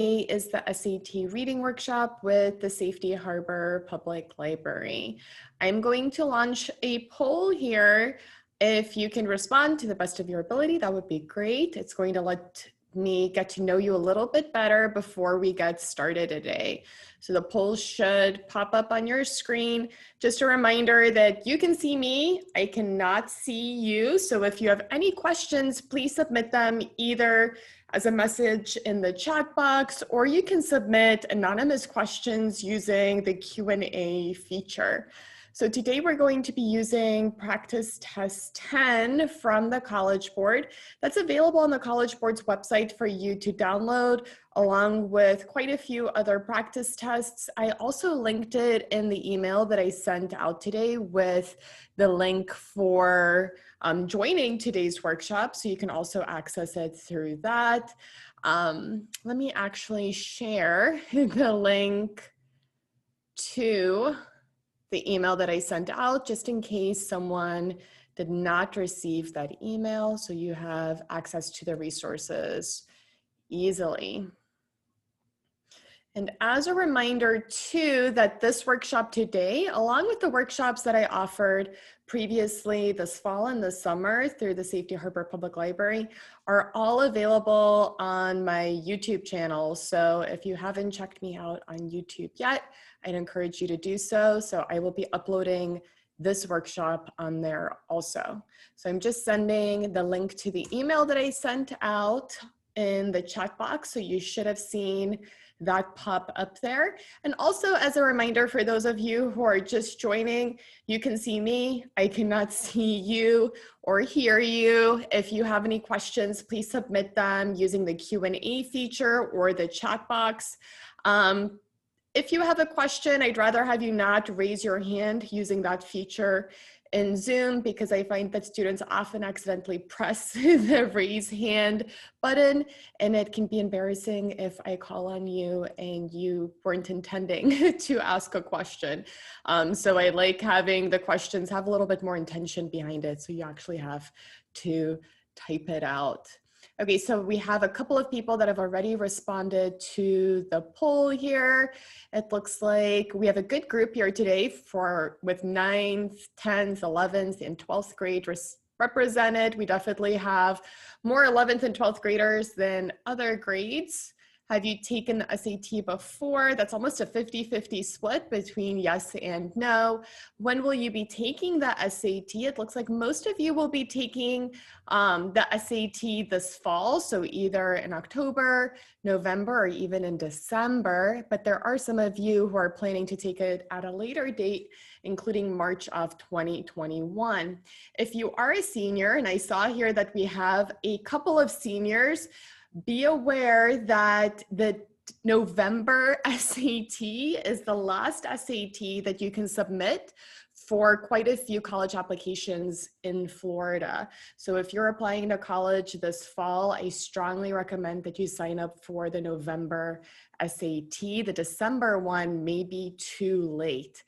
Is the SAT reading workshop with the Safety Harbor Public Library. I'm going to launch a poll here. If you can respond to the best of your ability, that would be great. It's going to let me get to know you a little bit better before we get started today. So the poll should pop up on your screen. Just a reminder that you can see me, I cannot see you. So if you have any questions, please submit them either as a message in the chat box, or you can submit anonymous questions using the Q&A feature. So today we're going to be using practice test 10 from the College Board. That's available on the College Board's website for you to download, along with quite a few other practice tests. I also linked it in the email that I sent out today with the link for joining today's workshop, so you can also access it through that. Let me actually share the link to the email that I sent out, just in case someone did not receive that email, so you have access to the resources easily. And as a reminder too, that this workshop today, along with the workshops that I offered previously this fall and this summer through the Safety Harbor Public Library, are all available on my YouTube channel. So if you haven't checked me out on YouTube yet, I'd encourage you to do so. So I will be uploading this workshop on there also. So I'm just sending the link to the email that I sent out in the chat box. So you should have seen that pop up there. And also, as a reminder for those of you who are just joining, you can see me, I cannot see you or hear you. If you have any questions, please submit them using the Q&A feature or the chat box. If you have a question, I'd rather have you not raise your hand using that feature in Zoom, because I find that students often accidentally press the raise hand button, and it can be embarrassing if I call on you and you weren't intending to ask a question. So I like having the questions have a little bit more intention behind it, so you actually have to type it out. Okay, so we have a couple of people that have already responded to the poll here. It looks like we have a good group here today with 9th, 10th, 11th, and 12th grade represented. We definitely have more 11th and 12th graders than other grades. Have you taken the SAT before? That's almost a 50-50 split between yes and no. When will you be taking the SAT? It looks like most of you will be taking the SAT this fall, so either in October, November, or even in December, but there are some of you who are planning to take it at a later date, including March of 2021. If you are a senior, and I saw here that we have a couple of seniors, be aware that the November SAT is the last SAT that you can submit for quite a few college applications in Florida. So if you're applying to college this fall, I strongly recommend that you sign up for the November SAT. The December one may be too late.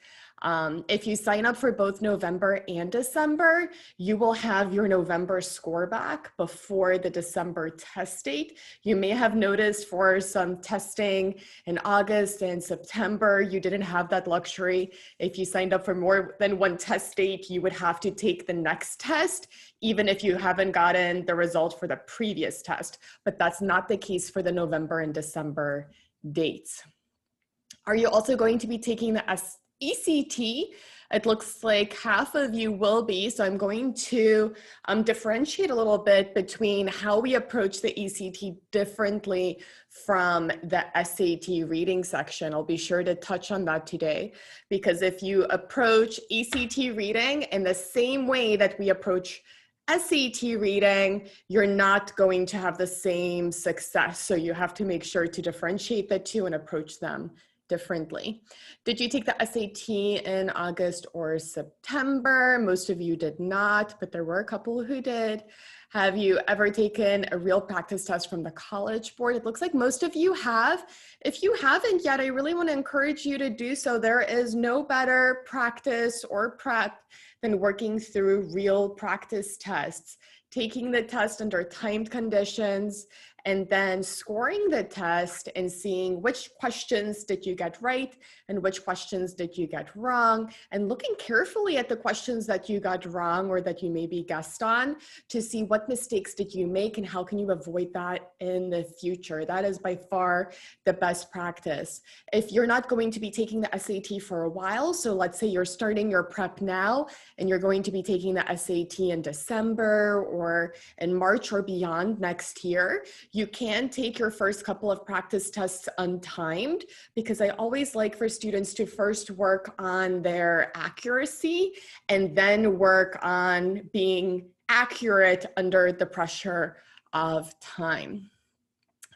If you sign up for both November and December, you will have your November score back before the December test date. You may have noticed for some testing in August and September, you didn't have that luxury. If you signed up for more than one test date, you would have to take the next test, even if you haven't gotten the result for the previous test. But that's not the case for the November and December dates. Are you also going to be taking the ECT? It looks like half of you will be, so I'm going to differentiate a little bit between how we approach the ECT differently from the SAT reading section. I'll be sure to touch on that today, because if you approach ECT reading in the same way that we approach SAT reading, you're not going to have the same success. So you have to make sure to differentiate the two and approach them differently. Did you take the SAT in August or September? Most of you did not, but there were a couple who did. Have you ever taken a real practice test from the College Board? It looks like most of you have. If you haven't yet, I really want to encourage you to do so. There is no better practice or prep than working through real practice tests. Taking the test under timed conditions and then scoring the test and seeing which questions did you get right and which questions did you get wrong, and looking carefully at the questions that you got wrong or that you maybe guessed on to see what mistakes did you make and how can you avoid that in the future. That is by far the best practice. If you're not going to be taking the SAT for a while, so let's say you're starting your prep now and you're going to be taking the SAT in December or in March or beyond next year, you can take your first couple of practice tests untimed, because I always like for students to first work on their accuracy and then work on being accurate under the pressure of time.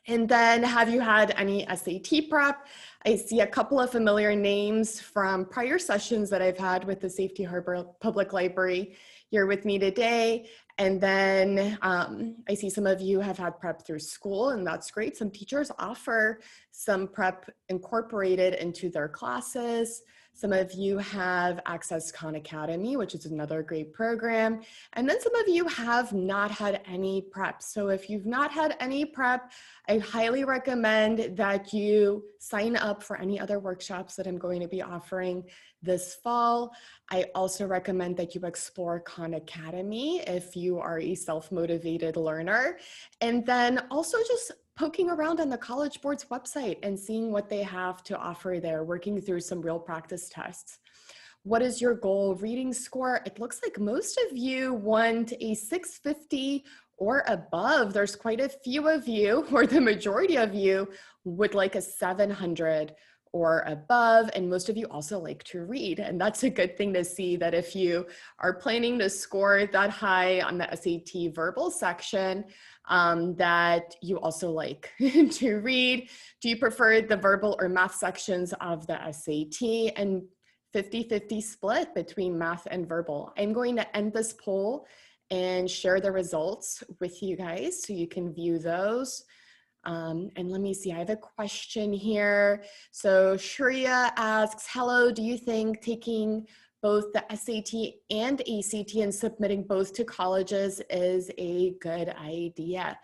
And then, have you had any SAT prep? I see a couple of familiar names from prior sessions that I've had with the Safety Harbor Public Library here with me today. And then I see some of you have had prep through school, and that's great. Some teachers offer some prep incorporated into their classes. Some of you have accessed Khan Academy, which is another great program. And then some of you have not had any prep. So if you've not had any prep, I highly recommend that you sign up for any other workshops that I'm going to be offering this fall. I also recommend that you explore Khan Academy if you are a self-motivated learner. And then also just poking around on the College Board's website and seeing what they have to offer there, working through some real practice tests. What is your goal reading score? It looks like most of you want a 650 or above. There's quite a few of you, or the majority of you, would like a 700 or above, and most of you also like to read. And that's a good thing to see, that if you are planning to score that high on the SAT verbal section, that you also like to read. Do you prefer the verbal or math sections of the SAT? And 50-50 split between math and verbal. I'm going to end this poll and share the results with you guys so you can view those. And let me see, I have a question here. So Shreya asks, hello, do you think taking both the SAT and ACT and submitting both to colleges is a good idea?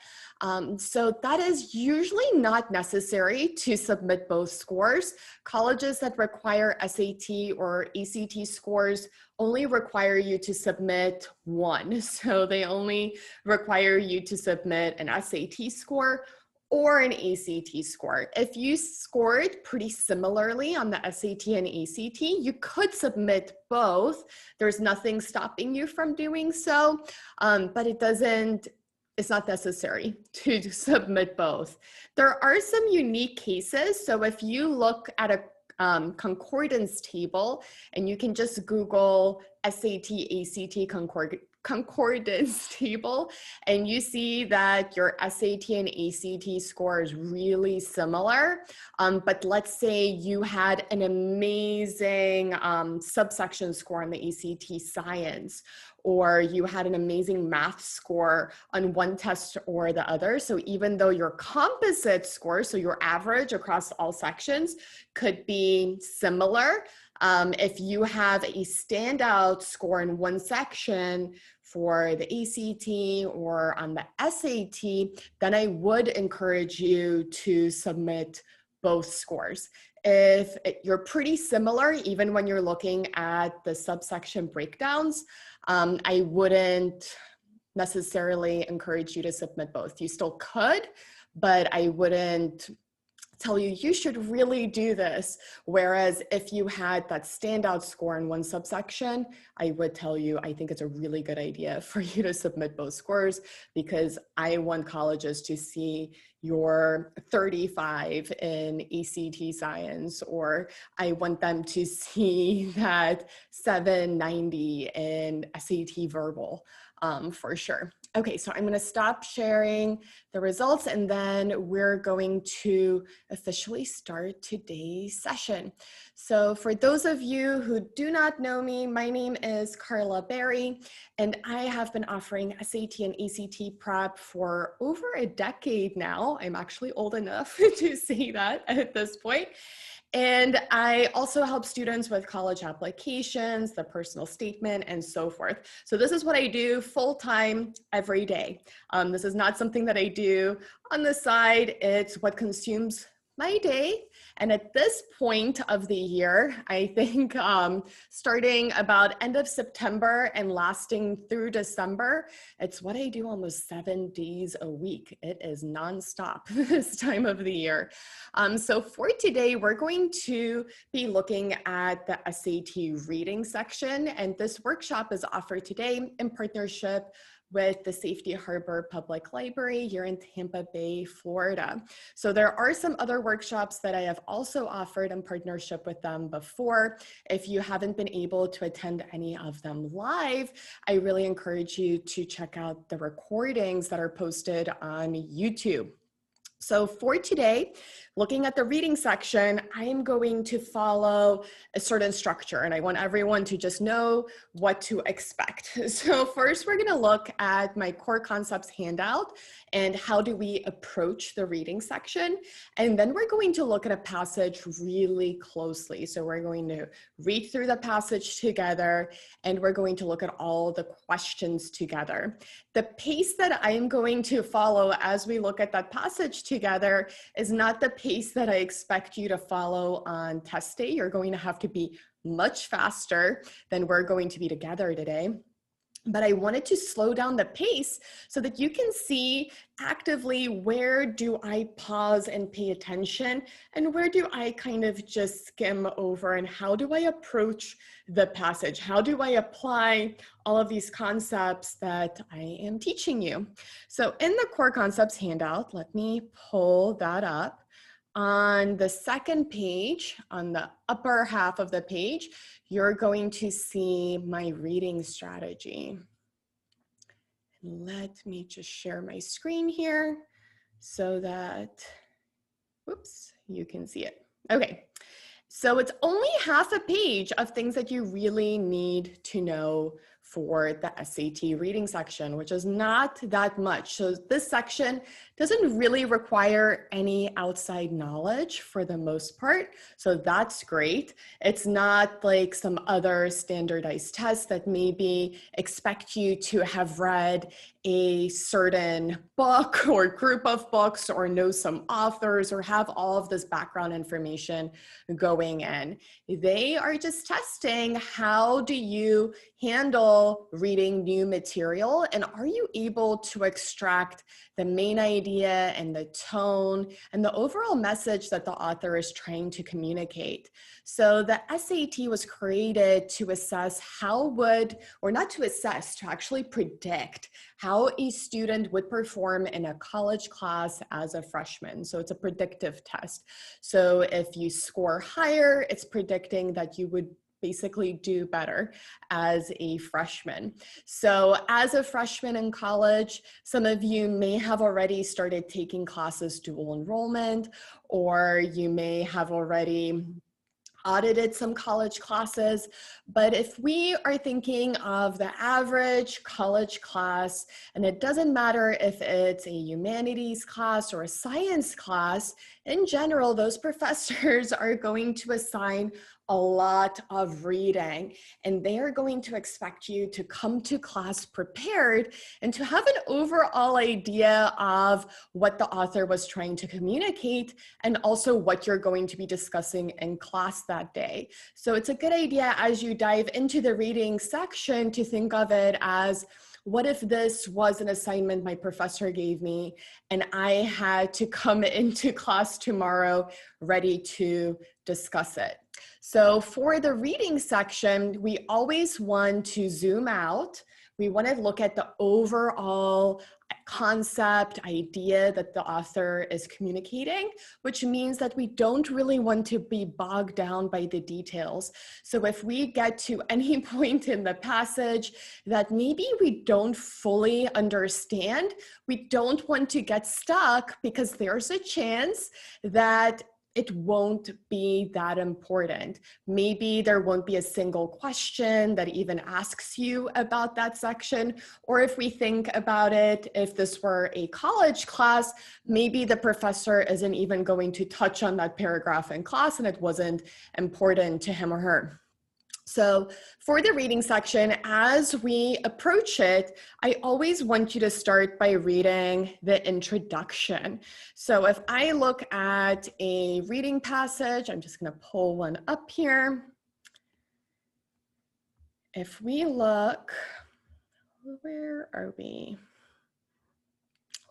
So that is usually not necessary to submit both scores. Colleges that require SAT or ACT scores only require you to submit one. So they only require you to submit an SAT score or an ACT score. If you scored pretty similarly on the SAT and ACT, you could submit both. There's nothing stopping you from doing so, but it's not necessary to submit both. There are some unique cases. So if you look at a concordance table, and you can just Google SAT, ACT concordance table, and you see that your SAT and ACT score is really similar, but let's say you had an amazing subsection score on the ACT science, or you had an amazing math score on one test or the other. So even though your composite score, so your average across all sections, could be similar, if you have a standout score in one section for the ACT or on the SAT, then I would encourage you to submit both scores. If you're pretty similar, even when you're looking at the subsection breakdowns, I wouldn't necessarily encourage you to submit both. You still could, but I wouldn't tell you, you should really do this. Whereas if you had that standout score in one subsection, I would tell you, I think it's a really good idea for you to submit both scores, because I want colleges to see your 35 in ACT science, or I want them to see that 790 in SAT verbal, for sure. Okay, so I'm going to stop sharing the results, and then we're going to officially start today's session. So for those of you who do not know me, my name is Carla Berry, and I have been offering SAT and ACT prep for over a decade now. I'm actually old enough to say that at this point. And I also help students with college applications, the personal statement, and so forth. So this is what I do full-time every day. This is not something that I do on the side. It's what consumes my day. And at this point of the year, I think starting about end of September and lasting through December, it's what I do almost 7 days a week. It is nonstop this time of the year. So for today, we're going to be looking at the SAT reading section, and this workshop is offered today in partnership with the Safety Harbor Public Library here in Tampa Bay, Florida. So there are some other workshops that I have also offered in partnership with them before. If you haven't been able to attend any of them live, I really encourage you to check out the recordings that are posted on YouTube. So for today, looking at the reading section, I am going to follow a certain structure, and I want everyone to just know what to expect. So first, we're gonna look at my core concepts handout and how do we approach the reading section. And then we're going to look at a passage really closely. So we're going to read through the passage together, and we're going to look at all the questions together. The pace that I am going to follow as we look at that passage together is not the pace that I expect you to follow on test day. You're going to have to be much faster than we're going to be together today. But I wanted to slow down the pace so that you can see actively where do I pause and pay attention and where do I kind of just skim over, and how do I approach the passage? How do I apply all of these concepts that I am teaching you? So in the core concepts handout, let me pull that up. On the second page, on the upper half of the page, you're going to see my reading strategy. Let me just share my screen here so that, whoops, you can see it. Okay, so it's only half a page of things that you really need to know for the SAT reading section, which is not that much. So this section doesn't really require any outside knowledge for the most part. So that's great. It's not like some other standardized tests that maybe expect you to have read a certain book or group of books or know some authors or have all of this background information going in. They are just testing how do you handle reading new material, and are you able to extract the main idea and the tone and the overall message that the author is trying to communicate. So the SAT was created to assess how would, or not to assess, to actually predict how a student would perform in a college class as a freshman. So it's a predictive test. So if you score higher, it's predicting that you would basically do better as a freshman. So as a freshman in college, some of you may have already started taking classes dual enrollment, or you may have already audited some college classes. But if we are thinking of the average college class, and it doesn't matter if it's a humanities class or a science class, in general, those professors are going to assign a lot of reading, and they are going to expect you to come to class prepared and to have an overall idea of what the author was trying to communicate and also what you're going to be discussing in class that day. So it's a good idea as you dive into the reading section to think of it as, what if this was an assignment my professor gave me and I had to come into class tomorrow ready to discuss it? So for the reading section, we always want to zoom out. We want to look at the overall concept, idea that the author is communicating, which means that we don't really want to be bogged down by the details. So if we get to any point in the passage that maybe we don't fully understand, we don't want to get stuck, because there's a chance that it won't be that important. Maybe there won't be a single question that even asks you about that section. Or if we think about it, if this were a college class, maybe the professor isn't even going to touch on that paragraph in class and it wasn't important to him or her. So for the reading section, as we approach it, I always want you to start by reading the introduction. So if I look at a reading passage, I'm just going to pull one up here. If we look, where are we?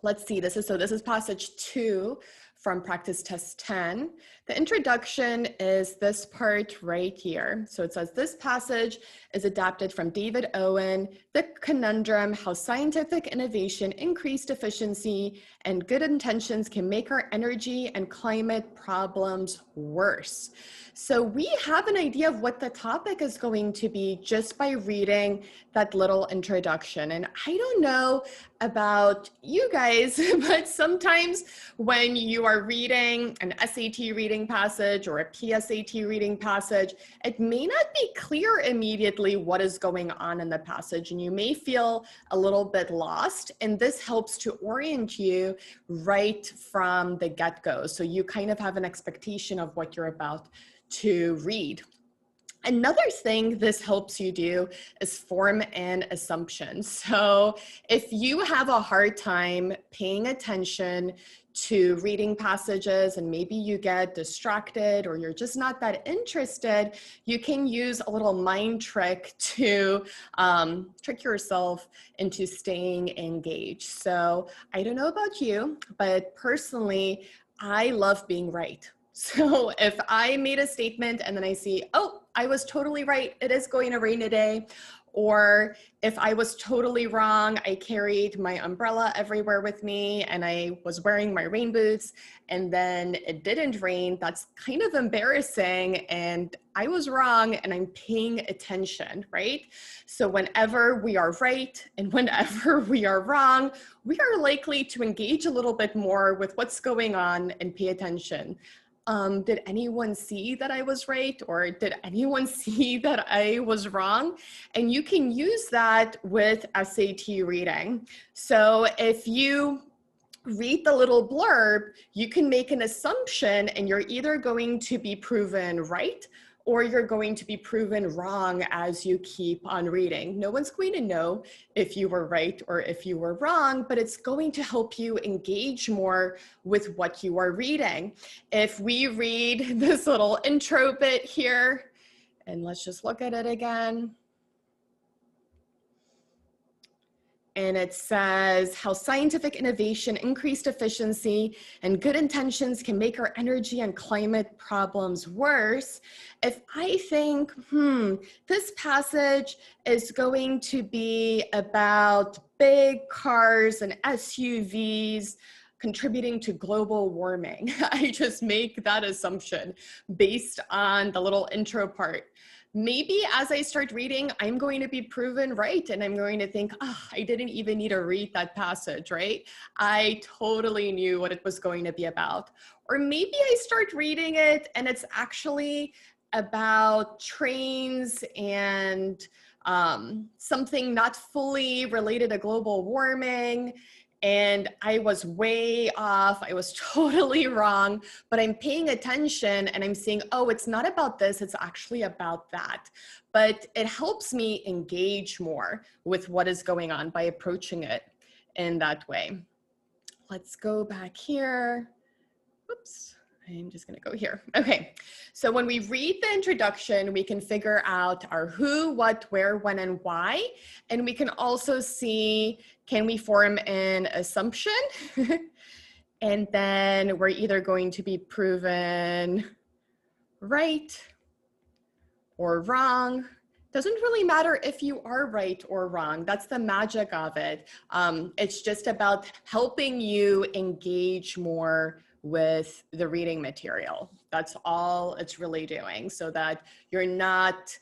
Let's see, this is passage 2 from practice test 10. The introduction is this part right here. So it says, this passage is adapted from David Owen, The Conundrum, How Scientific Innovation, Increased Efficiency, and Good Intentions Can Make Our Energy and Climate Problems Worse. So we have an idea of what the topic is going to be just by reading that little introduction. And I don't know about you guys, but sometimes when you are reading an SAT reading passage or a PSAT reading passage, it may not be clear immediately what is going on in the passage, and you may feel a little bit lost. And this helps to orient you right from the get-go. So you kind of have an expectation of what you're about to read. Another thing this helps you do is form an assumption. So if you have a hard time paying attention to reading passages and maybe you get distracted or you're just not that interested, you can use a little mind trick to trick yourself into staying engaged. So I don't know about you, but personally, I love being right. So if I made a statement and then I see, oh, I was totally right, it is going to rain today. Or if I was totally wrong, I carried my umbrella everywhere with me and I was wearing my rain boots and then it didn't rain, that's kind of embarrassing and I was wrong and I'm paying attention, right? So whenever we are right and whenever we are wrong, we are likely to engage a little bit more with what's going on and pay attention. Did anyone see that I was right? Or did anyone see that I was wrong? And you can use that with SAT reading. So if you read the little blurb, you can make an assumption and you're either going to be proven right or you're going to be proven wrong as you keep on reading. No one's going to know if you were right or if you were wrong, but it's going to help you engage more with what you are reading. If we read this little intro bit here, and let's just look at it again. And it says how scientific innovation, increased efficiency, and good intentions can make our energy and climate problems worse. If I think, this passage is going to be about big cars and SUVs contributing to global warming, I just make that assumption based on the little intro part. Maybe as I start reading, I'm going to be proven right. And I'm going to think, I didn't even need to read that passage, right? I totally knew what it was going to be about. Or maybe I start reading it and it's actually about trains and something not fully related to global warming. And I was way off, I was totally wrong, but I'm paying attention and I'm seeing, oh, it's not about this, it's actually about that. But it helps me engage more with what is going on by approaching it in that way. Let's go back here. Whoops. I'm just gonna go here. Okay, so when we read the introduction, we can figure out our who, what, where, when, and why. And we can also see, can we form an assumption? And then we're either going to be proven right or wrong. Doesn't really matter if you are right or wrong. That's the magic of it. It's just about helping you engage more with the reading material. That's all it's really doing, so that you're not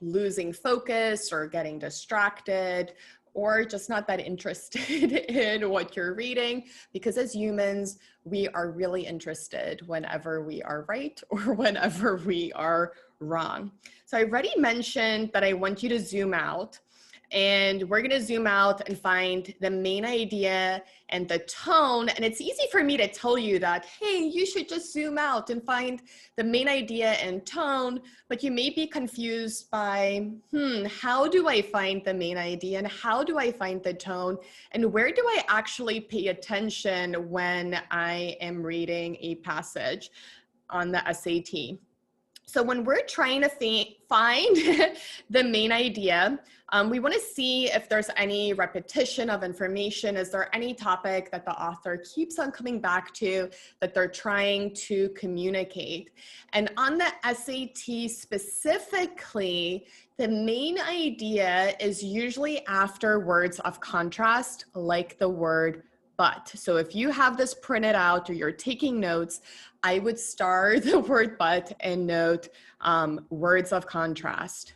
losing focus or getting distracted or just not that interested in what you're reading, because as humans, we are really interested whenever we are right or whenever we are wrong. So I already mentioned that I want you to zoom out, and we're going to zoom out and find the main idea and the tone. And it's easy for me to tell you that, hey, you should just zoom out and find the main idea and tone, but you may be confused by, how do I find the main idea and how do I find the tone, and where do I actually pay attention when I am reading a passage on the SAT? So when we're trying to find the main idea, we want to see if there's any repetition of information. Is there any topic that the author keeps on coming back to that they're trying to communicate? And on the SAT specifically, the main idea is usually after words of contrast, like the word but. So if you have this printed out or you're taking notes, I would star the word but and note words of contrast.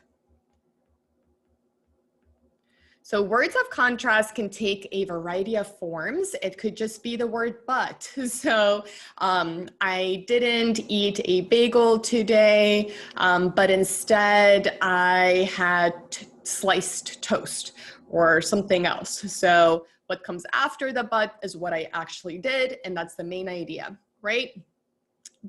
So words of contrast can take a variety of forms. It could just be the word but. So I didn't eat a bagel today, but instead I had sliced toast or something else. So what comes after the but is what I actually did, and that's the main idea, right?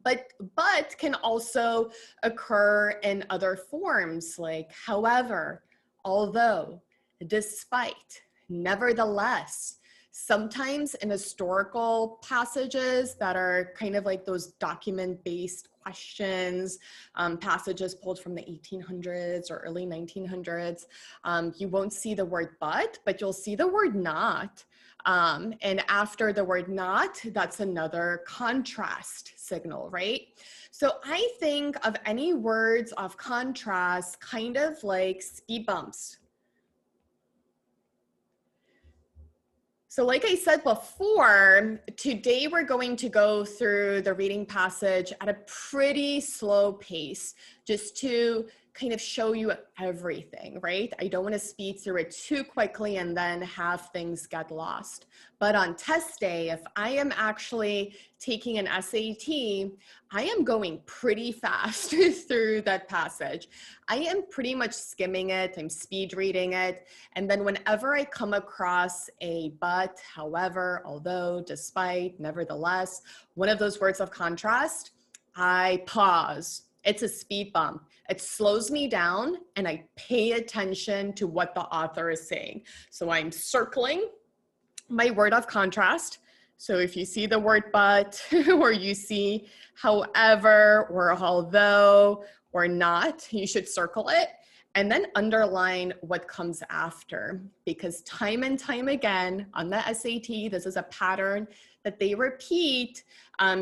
But can also occur in other forms like however, although, despite, nevertheless. Sometimes in historical passages that are kind of like those document-based questions, passages pulled from the 1800s or early 1900s, you won't see the word but you'll see the word not. And after the word not, that's another contrast signal, right? So I think of any words of contrast kind of like speed bumps. So like I said before, today we're going to go through the reading passage at a pretty slow pace, just to kind of show you everything, right? I don't want to speed through it too quickly and then have things get lost. But on test day, if I am actually taking an SAT, I am going pretty fast through that passage. I am pretty much skimming it, I'm speed reading it. And then whenever I come across a but, however, although, despite, nevertheless, one of those words of contrast, I pause. It's a speed bump. It slows me down and I pay attention to what the author is saying. So I'm circling my word of contrast. So if you see the word but, or you see however, or although, or not, you should circle it and then underline what comes after, because time and time again on the SAT, this is a pattern that they repeat.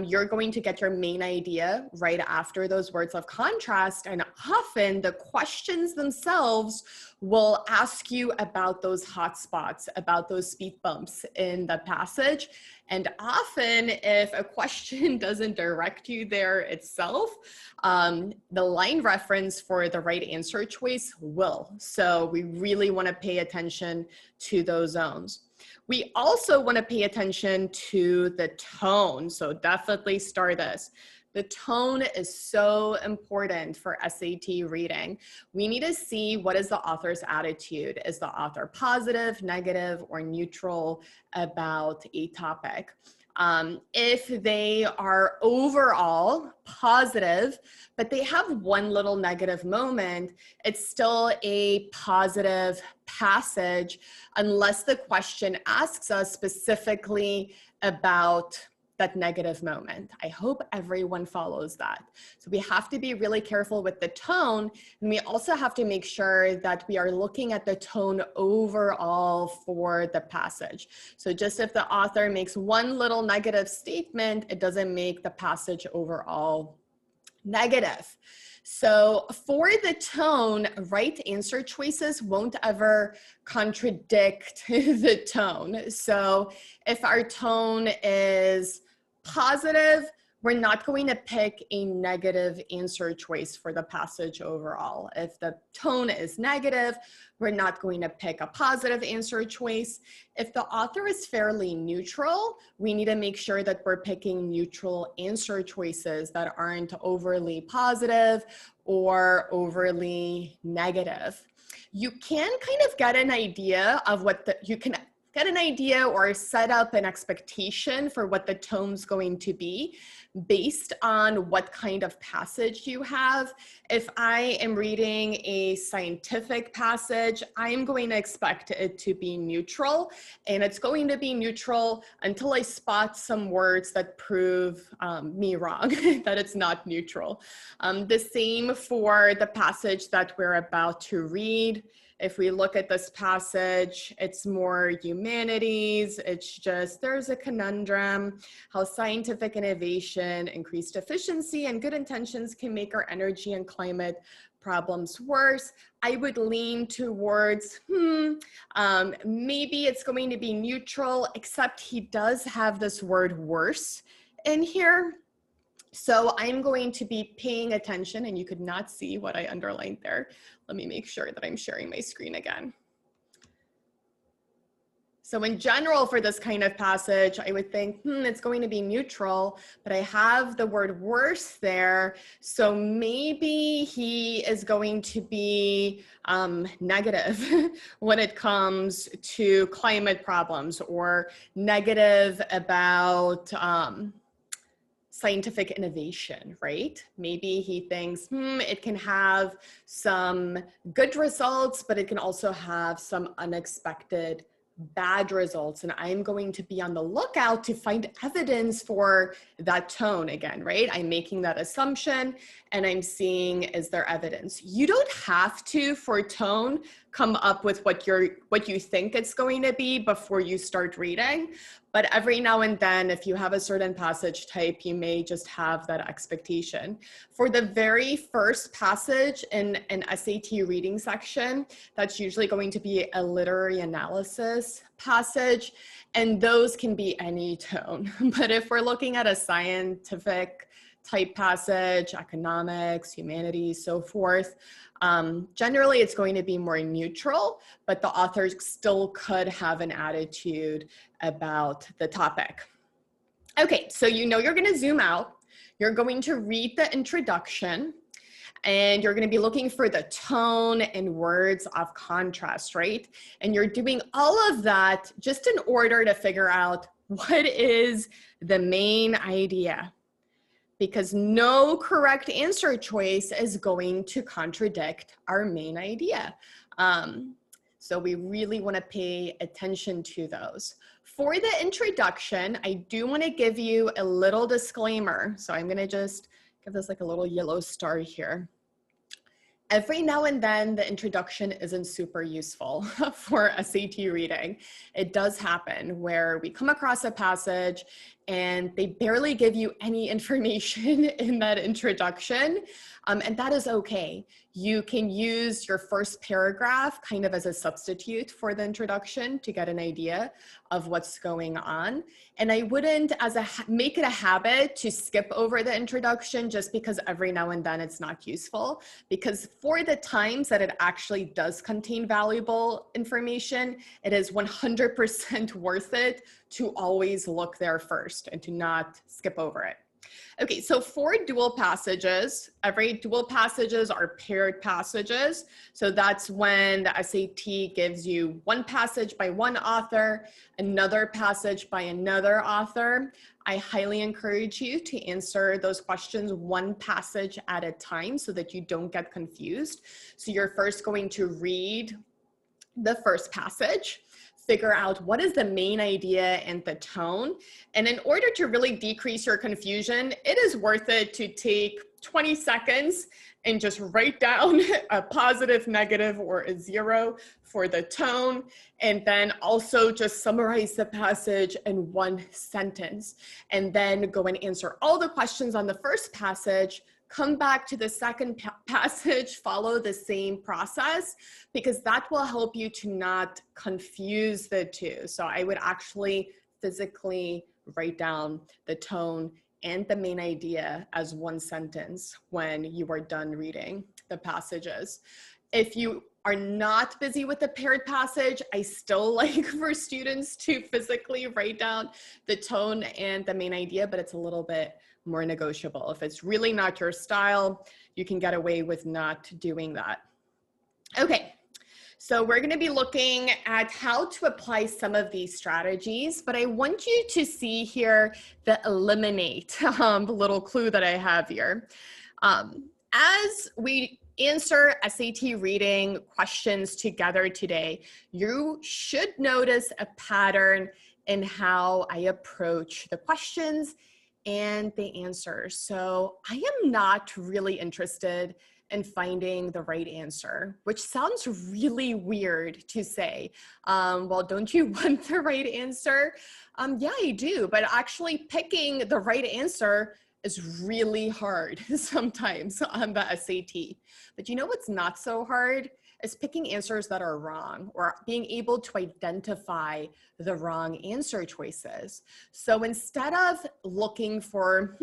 You're going to get your main idea right after those words of contrast. And often the questions themselves will ask you about those hot spots, about those speed bumps in the passage. And often if a question doesn't direct you there itself, the line reference for the right answer choice will. So we really want to pay attention to those zones. We also want to pay attention to the tone. So definitely start this. The tone is so important for SAT reading. We need to see what is the author's attitude. Is the author positive, negative, or neutral about a topic? If they are overall positive, but they have one little negative moment, it's still a positive passage unless the question asks us specifically about that negative moment. I hope everyone follows that. So we have to be really careful with the tone, and we also have to make sure that we are looking at the tone overall for the passage. So just if the author makes one little negative statement, it doesn't make the passage overall negative. So for the tone, right answer choices won't ever contradict the tone. So if our tone is positive, We're not going to pick a negative answer choice for the passage overall. If the tone is negative, we're not going to pick a positive answer choice. If the author is fairly neutral, we need to make sure that we're picking neutral answer choices that aren't overly positive or overly negative. You can kind of get an idea of get an idea or set up an expectation for what the tone's going to be based on what kind of passage you have. If I am reading a scientific passage, I'm going to expect it to be neutral, and it's going to be neutral until I spot some words that prove me wrong, that it's not neutral. The same for the passage that we're about to read. If we look at this passage, it's more humanities. It's just, there's a conundrum, how scientific innovation, increased efficiency, and good intentions can make our energy and climate problems worse. I would lean towards, maybe it's going to be neutral, except he does have this word worse in here. So I'm going to be paying attention, and you could not see what I underlined there. Let me make sure that I'm sharing my screen again. So in general, for this kind of passage, I would think, it's going to be neutral, but I have the word worse there. So maybe he is going to be negative when it comes to climate problems, or negative about scientific innovation, right? Maybe he thinks, it can have some good results, but it can also have some unexpected bad results. And I'm going to be on the lookout to find evidence for that tone again, right? I'm making that assumption and I'm seeing, is there evidence? You don't have to, for tone, come up with what you think it's going to be before you start reading. But every now and then, if you have a certain passage type, you may just have that expectation. For the very first passage in an SAT reading section, that's usually going to be a literary analysis passage, and those can be any tone. But if we're looking at a scientific type passage, economics, humanities, so forth, generally it's going to be more neutral, but the author still could have an attitude about the topic. Okay, so you know you're going to zoom out, you're going to read the introduction, and you're going to be looking for the tone and words of contrast, right? And you're doing all of that just in order to figure out what is the main idea, because no correct answer choice is going to contradict our main idea. So we really want to pay attention to those. For the introduction, I do want to give you a little disclaimer. So I'm going to just give this like a little yellow star here. Every now and then, the introduction isn't super useful for SAT reading. It does happen where we come across a passage and they barely give you any information in that introduction, and that is okay. You can use your first paragraph kind of as a substitute for the introduction to get an idea of what's going on. And I wouldn't make it a habit to skip over the introduction just because every now and then it's not useful, because for the times that it actually does contain valuable information, it is 100% worth it to always look there first and to not skip over it. Okay, so for dual passages, every dual passages are paired passages. So that's when the SAT gives you one passage by one author, another passage by another author. I highly encourage you to answer those questions one passage at a time so that you don't get confused. So you're first going to read the first passage, figure out what is the main idea and the tone. And in order to really decrease your confusion, it is worth it to take 20 seconds and just write down a positive, negative, or a 0 for the tone. And then also just summarize the passage in one sentence. And then go and answer all the questions on the first passage, come back to the second passage, follow the same process, because that will help you to not confuse the two. So I would actually physically write down the tone and the main idea as one sentence when you are done reading the passages. If you are not busy with the paired passage, I still like for students to physically write down the tone and the main idea, but it's a little bit more negotiable. If it's really not your style, you can get away with not doing that. Okay, so we're going to be looking at how to apply some of these strategies, but I want you to see here the eliminate little clue that I have here. As we answer SAT reading questions together today, you should notice a pattern in how I approach the questions and the answers. So I am not really interested in finding the right answer, which sounds really weird to say. Well, don't you want the right answer? Yeah, I do, but actually picking the right answer is really hard sometimes on the SAT. But you know what's not so hard? Is picking answers that are wrong, or being able to identify the wrong answer choices. So instead of looking for,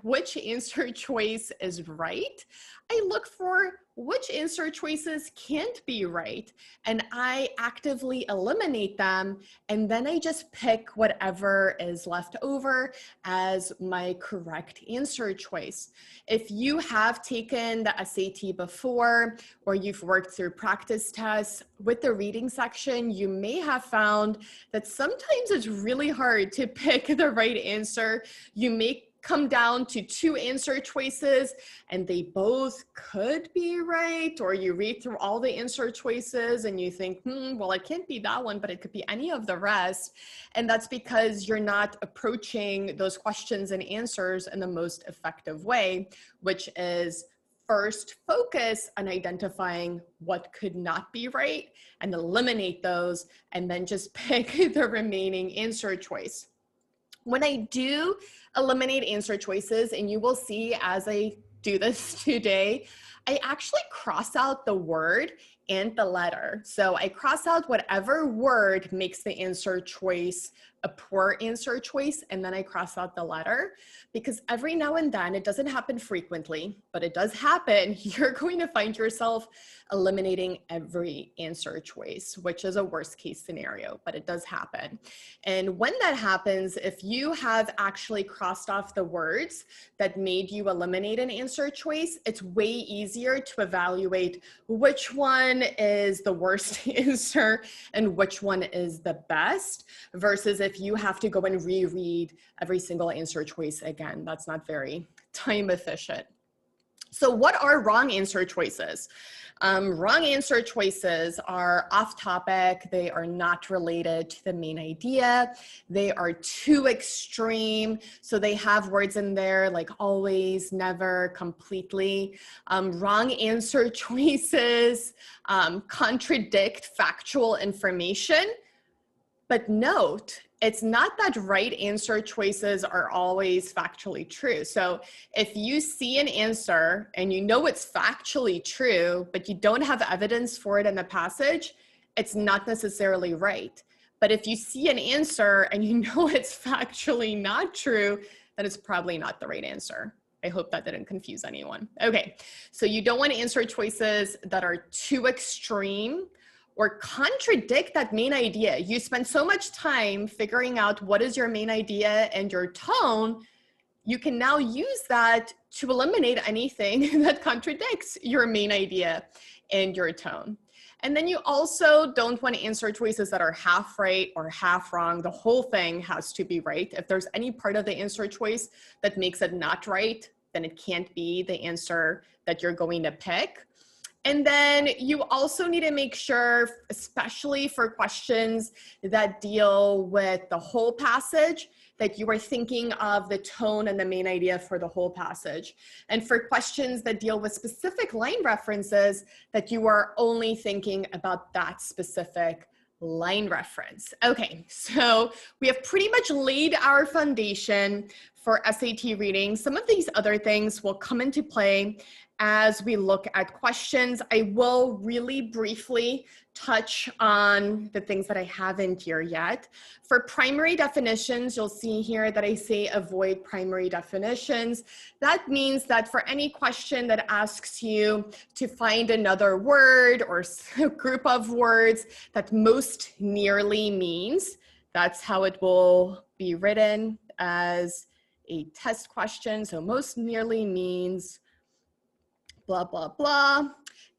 which answer choice is right, I look for which answer choices can't be right, and I actively eliminate them, and then I just pick whatever is left over as my correct answer choice. If you have taken the SAT before, or you've worked through practice tests with the reading section, you may have found that sometimes it's really hard to pick the right answer. You may come down to two answer choices and they both could be right, or you read through all the answer choices and you think, well, it can't be that one, but it could be any of the rest. And that's because you're not approaching those questions and answers in the most effective way, which is first focus on identifying what could not be right and eliminate those, and then just pick the remaining answer choice. When I do eliminate answer choices, and you will see as I do this today, I actually cross out the word and the letter. So I cross out whatever word makes the answer choice a poor answer choice, and then I cross out the letter, because every now and then, it doesn't happen frequently, but it does happen, you're going to find yourself eliminating every answer choice, which is a worst case scenario, but it does happen. And when that happens, if you have actually crossed off the words that made you eliminate an answer choice, it's way easier to evaluate which one is the worst answer and which one is the best, versus if you have to go and reread every single answer choice again. That's not very time efficient. So what are wrong answer choices? Wrong answer choices are off topic. They are not related to the main idea. They are too extreme. So they have words in there like always, never, completely. Wrong answer choices contradict factual information. But note, it's not that right answer choices are always factually true. So if you see an answer and you know it's factually true, but you don't have evidence for it in the passage, it's not necessarily right. But if you see an answer and you know it's factually not true, then it's probably not the right answer. I hope that didn't confuse anyone. Okay, so you don't want answer choices that are too extreme or contradict that main idea. You spend so much time figuring out what is your main idea and your tone, you can now use that to eliminate anything that contradicts your main idea and your tone. And then you also don't want answer choices that are half right or half wrong. The whole thing has to be right. If there's any part of the answer choice that makes it not right, then it can't be the answer that you're going to pick. And then you also need to make sure, especially for questions that deal with the whole passage, that you are thinking of the tone and the main idea for the whole passage. And for questions that deal with specific line references, that you are only thinking about that specific line reference. Okay, so we have pretty much laid our foundation for SAT reading. Some of these other things will come into play as we look at questions. I will really briefly touch on the things that I haven't here yet. For primary definitions, you'll see here that I say avoid primary definitions. That means that for any question that asks you to find another word or group of words that most nearly means, that's how it will be written as a test question. So most nearly means blah, blah, blah.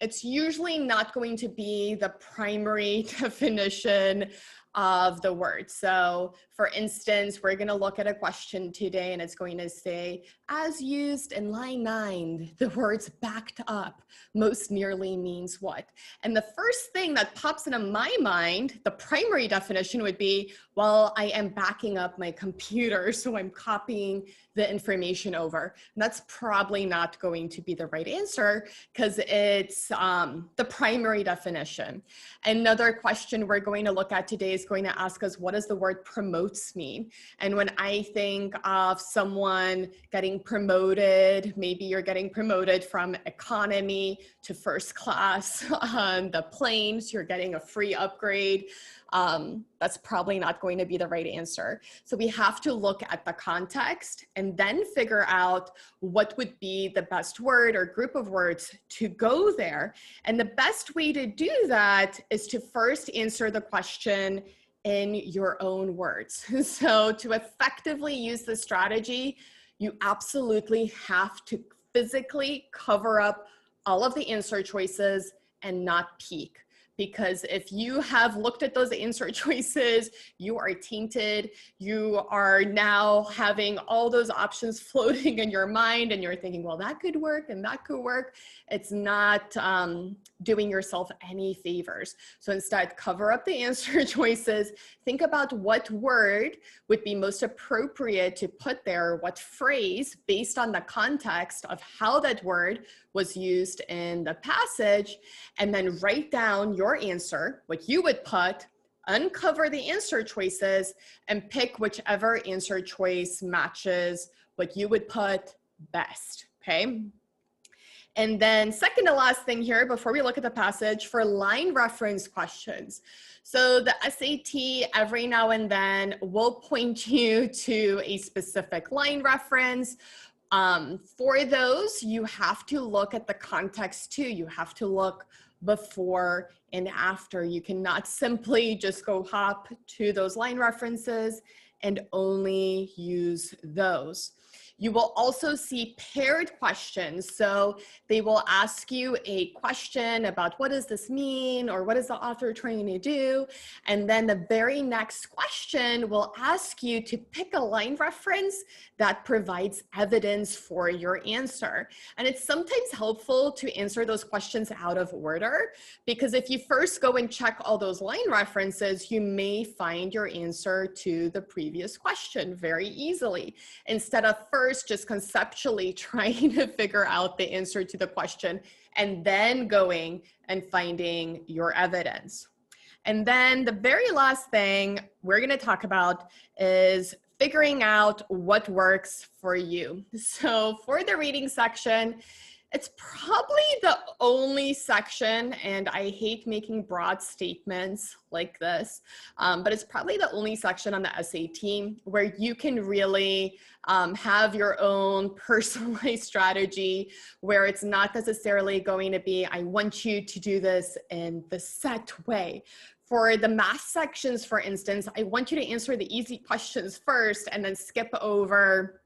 It's usually not going to be the primary definition of the word. So for instance, we're going to look at a question today and it's going to say, as used in line 9, the words backed up most nearly means what? And the first thing that pops into my mind, the primary definition would be, well, I am backing up my computer, so I'm copying the information over. And that's probably not going to be the right answer because it's the primary definition. Another question we're going to look at today is going to ask us, what does the word promotes mean? And when I think of someone getting promoted, maybe you're getting promoted from economy to first class on the planes, you're getting a free upgrade. That's probably not going to be the right answer. So we have to look at the context and then figure out what would be the best word or group of words to go there. And the best way to do that is to first answer the question in your own words. So to effectively use this strategy, you absolutely have to physically cover up all of the answer choices and not peek. Because if you have looked at those answer choices, you are tainted. You are now having all those options floating in your mind and you're thinking, well, that could work and that could work. It's not doing yourself any favors. So instead, cover up the answer choices. Think about what word would be most appropriate to put there, what phrase based on the context of how that word was used in the passage, and then write down your answer, what you would put, uncover the answer choices, and pick whichever answer choice matches what you would put best, okay? And then second to last thing here, before we look at the passage, for line reference questions. So the SAT every now and then will point you to a specific line reference. For those, you have to look at the context too. You have to look before and after. You cannot simply just go hop to those line references and only use those. You will also see paired questions. So they will ask you a question about what does this mean or what is the author trying to do? And then the very next question will ask you to pick a line reference that provides evidence for your answer. And it's sometimes helpful to answer those questions out of order, because if you first go and check all those line references, you may find your answer to the previous question very easily, instead of first just conceptually trying to figure out the answer to the question and then going and finding your evidence. And then the very last thing we're going to talk about is figuring out what works for you. So for the reading section, it's probably the only section, and I hate making broad statements like this, but it's probably the only section on the SAT where you can really have your own personalized strategy, where it's not necessarily going to be, I want you to do this in the set way. For the math sections, for instance, I want you to answer the easy questions first and then skip over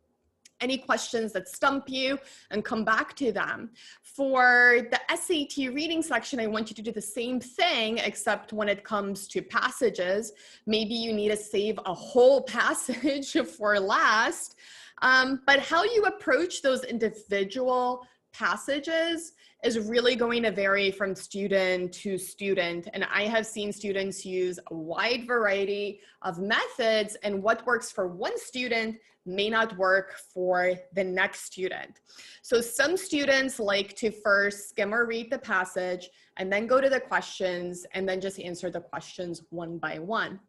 any questions that stump you and come back to them. For the SAT reading section, I want you to do the same thing, except when it comes to passages, maybe you need to save a whole passage for last. But how you approach those individual passages is really going to vary from student to student. And I have seen students use a wide variety of methods, and what works for one student may not work for the next student. So some students like to first skim or read the passage and then go to the questions and then just answer the questions one by one.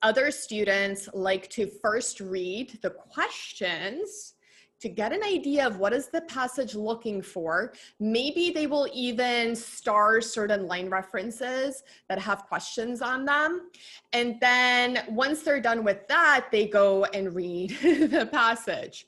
other students like to first read the questions to get an idea of what is the passage looking for. Maybe they will even star certain line references that have questions on them. And then once they're done with that, they go and read the passage.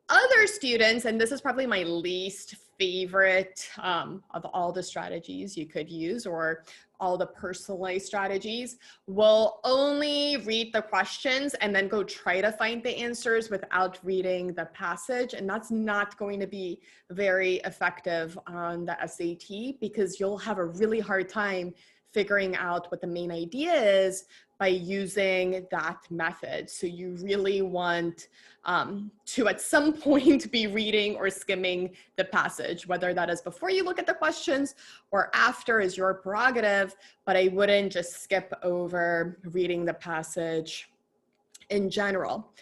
Other students, and this is probably my least favorite of all the strategies you could use, or all the personalized strategies, will only read the questions and then go try to find the answers without reading the passage. And that's not going to be very effective on the SAT, because you'll have a really hard time figuring out what the main idea is by using that method. So you really want to at some point be reading or skimming the passage, whether that is before you look at the questions or after is your prerogative, but I wouldn't just skip over reading the passage in general.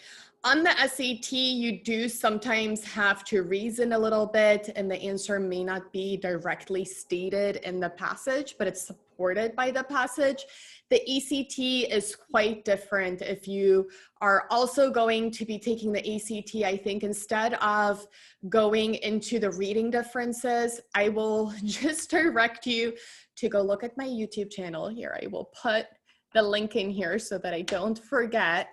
On the SAT, you do sometimes have to reason a little bit, and the answer may not be directly stated in the passage, but it's supported by the passage. The ECT is quite different. If you are also going to be taking the ACT, I think instead of going into the reading differences, I will just direct you to go look at my YouTube channel here. I will put the link in here so that I don't forget.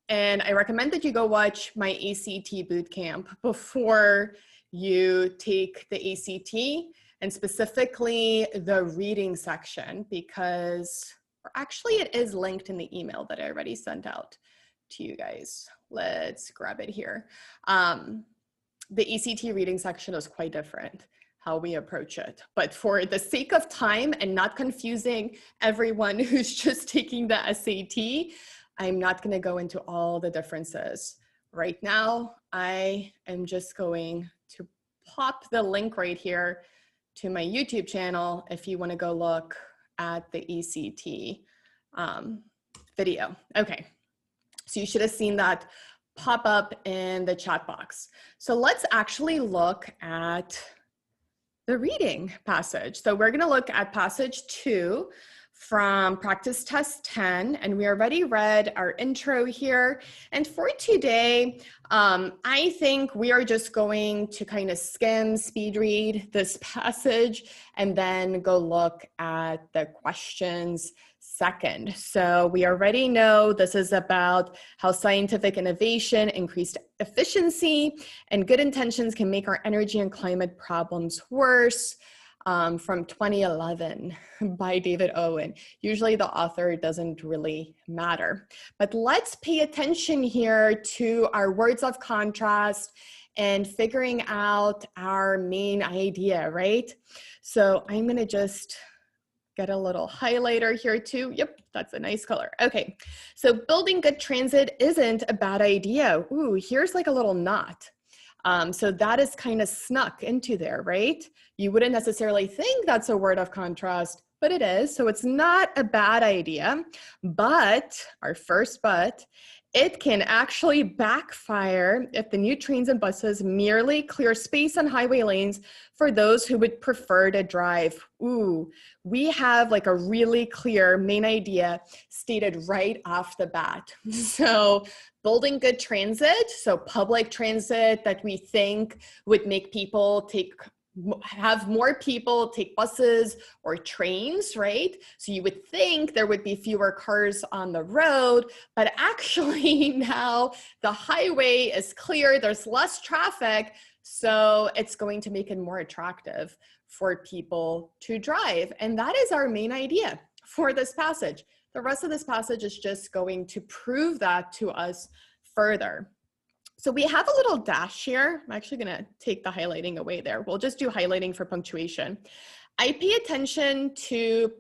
And I recommend that you go watch my ACT bootcamp before you take the ACT, and specifically the reading section, because, or actually it is linked in the email that I already sent out to you guys. Let's grab it here. The ACT reading section is quite different how we approach it. But for the sake of time and not confusing everyone who's just taking the SAT, I'm not going to go into all the differences. Right now, I am just going to pop the link right here to my YouTube channel if you want to go look at the ACT video. Okay, so you should have seen that pop up in the chat box. So let's actually look at the reading passage. So we're going to look at passage 2 from practice test 10, and we already read our intro here. And for today, I think we are just going to kind of skim, speed read this passage, and then go look at the questions second. So we already know this is about how scientific innovation, increased efficiency, and good intentions can make our energy and climate problems worse. From 2011 by David Owen. Usually the author doesn't really matter. But let's pay attention here to our words of contrast and figuring out our main idea, right? So I'm gonna just get a little highlighter here too. Yep, that's a nice color. Okay, so building good transit isn't a bad idea. Ooh, here's like a little knot. So that is kind of snuck into there, right? You wouldn't necessarily think that's a word of contrast, but it is. So it's not a bad idea, but our first but, it can actually backfire if the new trains and buses merely clear space on highway lanes for those who would prefer to drive. Ooh, we have like a really clear main idea stated right off the bat. So building good transit, so public transit that we think would make people have more people take buses or trains, right? So you would think there would be fewer cars on the road, but actually now the highway is clear, there's less traffic, so it's going to make it more attractive for people to drive. And that is our main idea for this passage. The rest of this passage is just going to prove that to us further. So we have a little dash here. I'm actually gonna take the highlighting away there. We'll just do highlighting for punctuation. I pay attention to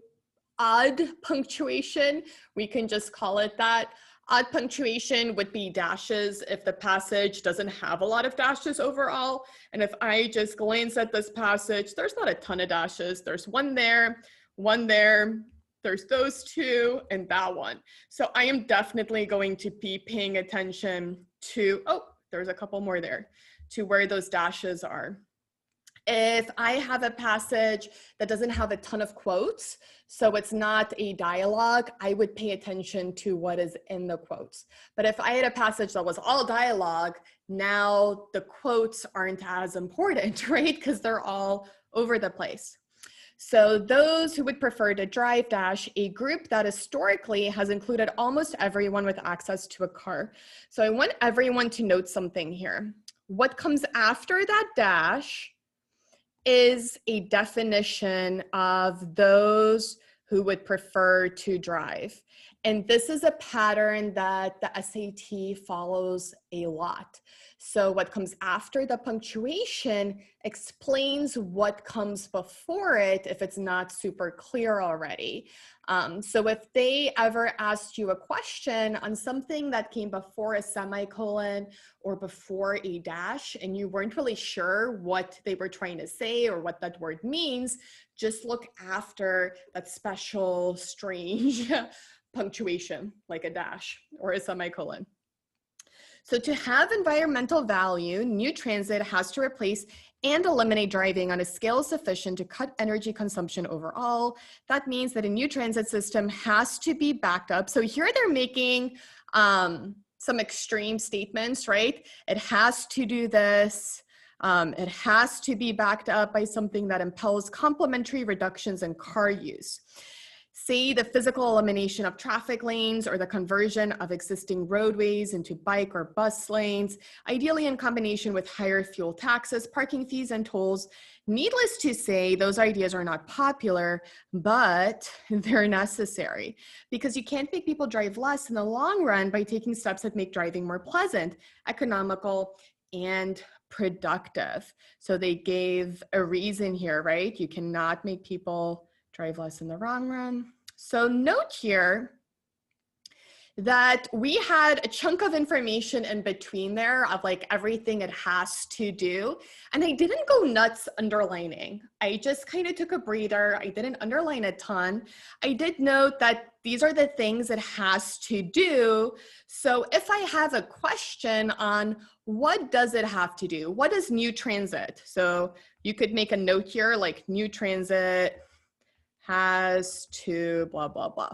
odd punctuation. We can just call it that. Odd punctuation would be dashes if the passage doesn't have a lot of dashes overall. And if I just glance at this passage, there's not a ton of dashes. There's one there, there's those two, and that one. So I am definitely going to be paying attention to, oh, there's a couple more there, to where those dashes are. If I have a passage that doesn't have a ton of quotes, so it's not a dialogue, I would pay attention to what is in the quotes. But if I had a passage that was all dialogue, now the quotes aren't as important, right? Because they're all over the place. So those who would prefer to drive dash, a group that historically has included almost everyone with access to a car. So I want everyone to note something here. What comes after that dash is a definition of those who would prefer to drive. And this is a pattern that the SAT follows a lot. So what comes after the punctuation explains what comes before it if it's not super clear already. So if they ever asked you a question on something that came before a semicolon or before a dash and you weren't really sure what they were trying to say or what that word means, just look after that special strange punctuation like a dash or a semicolon. So to have environmental value, new transit has to replace and eliminate driving on a scale sufficient to cut energy consumption overall. That means that a new transit system has to be backed up. So here they're making some extreme statements, right? It has to do this. It has to be backed up by something that impels complementary reductions in car use. Say the physical elimination of traffic lanes or the conversion of existing roadways into bike or bus lanes, ideally in combination with higher fuel taxes, parking fees, and tolls. Needless to say, those ideas are not popular, but they're necessary because you can't make people drive less in the long run by taking steps that make driving more pleasant, economical, and productive. So they gave a reason here, right? You cannot make people drive less in the long run. So note here that we had a chunk of information in between there of like everything it has to do. And I didn't go nuts underlining. I just kind of took a breather. I didn't underline a ton. I did note that these are the things it has to do. So if I have a question on what does it have to do? What is new transit? So you could make a note here like new transit has to blah, blah, blah.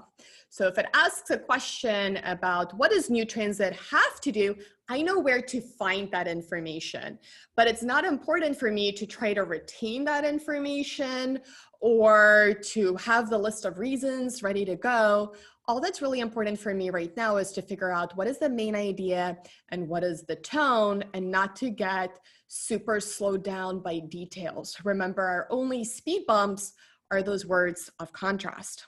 So if it asks a question about what does new transit have to do, I know where to find that information, but it's not important for me to try to retain that information or to have the list of reasons ready to go. All that's really important for me right now is to figure out what is the main idea and what is the tone, and not to get super slowed down by details. Remember, our only speed bumps are those words of contrast.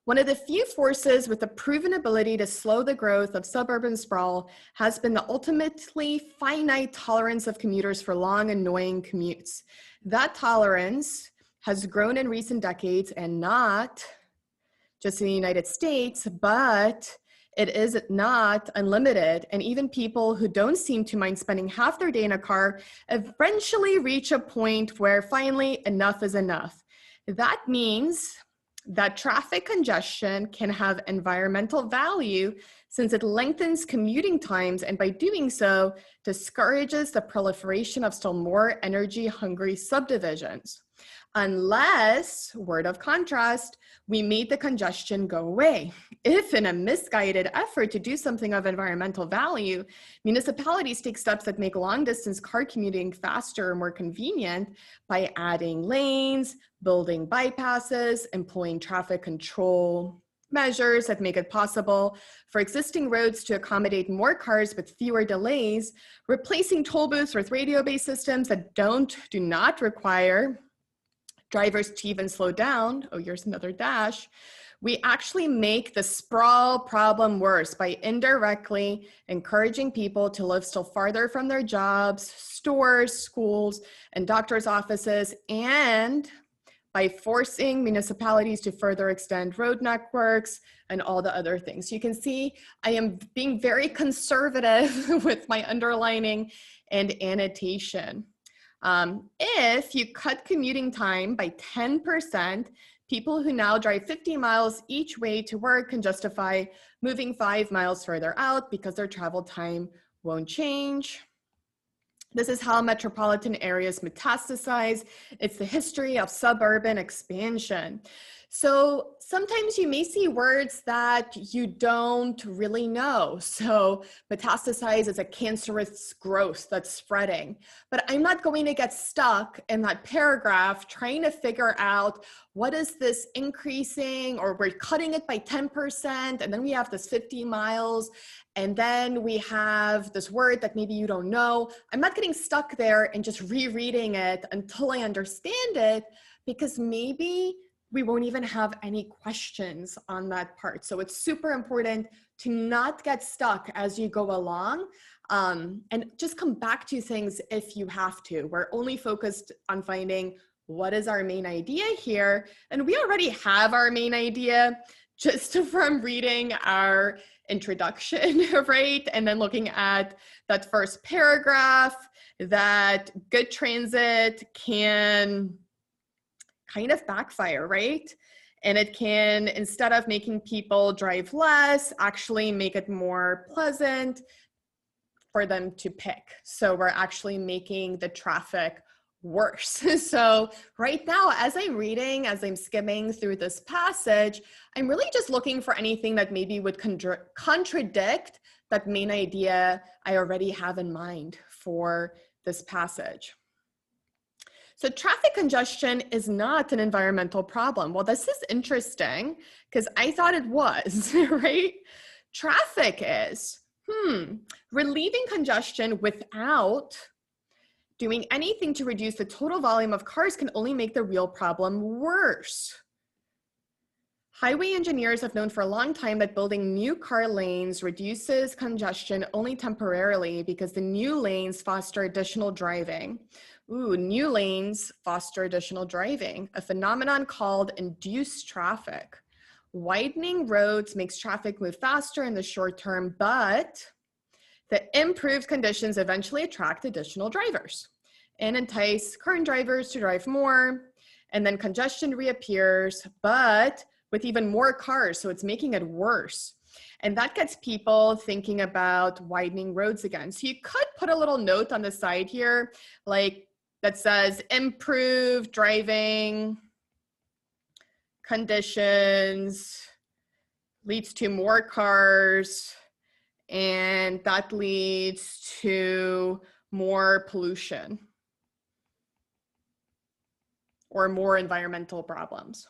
One of the few forces with a proven ability to slow the growth of suburban sprawl has been the ultimately finite tolerance of commuters for long, annoying commutes. That tolerance has grown in recent decades, and not just in the United States, but it is not unlimited. And even people who don't seem to mind spending half their day in a car eventually reach a point where finally enough is enough. That means that traffic congestion can have environmental value since it lengthens commuting times, and by doing so, discourages the proliferation of still more energy-hungry subdivisions. Unless, word of contrast, we made the congestion go away. If in a misguided effort to do something of environmental value, municipalities take steps that make long-distance car commuting faster and more convenient by adding lanes, building bypasses, employing traffic control measures that make it possible for existing roads to accommodate more cars with fewer delays, replacing toll booths with radio-based systems that do not require drivers to even slow down. Oh, here's another dash. We actually make the sprawl problem worse by indirectly encouraging people to live still farther from their jobs, stores, schools, and doctors' offices, and by forcing municipalities to further extend road networks and all the other things. You can see I am being very conservative with my underlining and annotation. If you cut commuting time by 10%, people who now drive 50 miles each way to work can justify moving 5 miles further out because their travel time won't change. This is how metropolitan areas metastasize. It's the history of suburban expansion. So sometimes you may see words that you don't really know. So metastasize is a cancerous growth that's spreading. But I'm not going to get stuck in that paragraph trying to figure out what is this increasing, or we're cutting it by 10%, and then we have this 50 miles, and then we have this word that maybe you don't know. I'm not getting stuck there and just rereading it until I understand it, because maybe we won't even have any questions on that part. So it's super important to not get stuck as you go along, and just come back to things if you have to. We're only focused on finding what is our main idea here. And we already have our main idea just from reading our introduction, right? And then looking at that first paragraph, that good transit can kind of backfire, right? And it can, instead of making people drive less, actually make it more pleasant for them to pick. So we're actually making the traffic worse. So right now, as I'm reading, as I'm skimming through this passage, I'm really just looking for anything that maybe would contradict that main idea I already have in mind for this passage. So traffic congestion is not an environmental problem. Well, this is interesting because I thought it was, right? Traffic is. Relieving congestion without doing anything to reduce the total volume of cars can only make the real problem worse. Highway engineers have known for a long time that building new car lanes reduces congestion only temporarily because the new lanes foster additional driving. Ooh, new lanes foster additional driving, a phenomenon called induced traffic. Widening roads makes traffic move faster in the short term, but the improved conditions eventually attract additional drivers and entice current drivers to drive more, and then congestion reappears, but with even more cars, so it's making it worse. And that gets people thinking about widening roads again. So you could put a little note on the side here, like that says improved driving conditions leads to more cars, and that leads to more pollution or more environmental problems.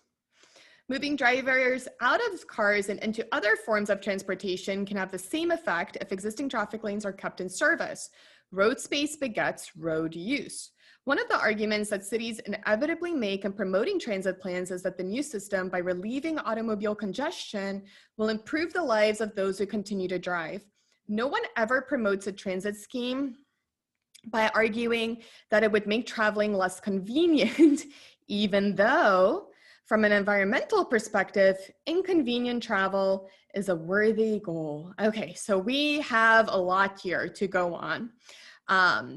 Moving drivers out of cars and into other forms of transportation can have the same effect if existing traffic lanes are kept in service. Road space begets road use. One of the arguments that cities inevitably make in promoting transit plans is that the new system, by relieving automobile congestion, will improve the lives of those who continue to drive. No one ever promotes a transit scheme by arguing that it would make traveling less convenient, even though, from an environmental perspective, inconvenient travel is a worthy goal. Okay, so we have a lot here to go on.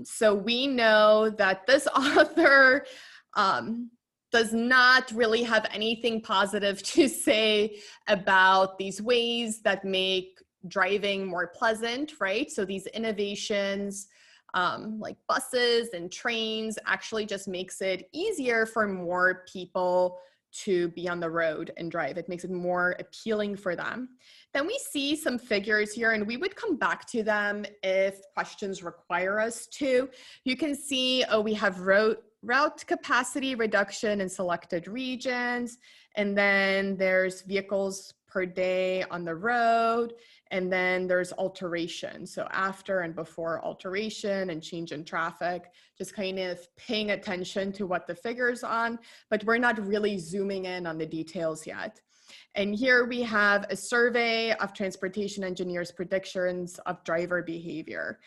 So we know that this author does not really have anything positive to say about these ways that make driving more pleasant, right? So these innovations, like buses and trains, actually just makes it easier for more people to be on the road and drive. It makes it more appealing for them. Then we see some figures here, and we would come back to them if questions require us to. You can see, we have route capacity reduction in selected regions, and then there's vehicles per day on the road, and then there's alteration. So after and before alteration and change in traffic, just kind of paying attention to what the figure's on, but we're not really zooming in on the details yet. And here we have a survey of transportation engineers' predictions of driver behavior.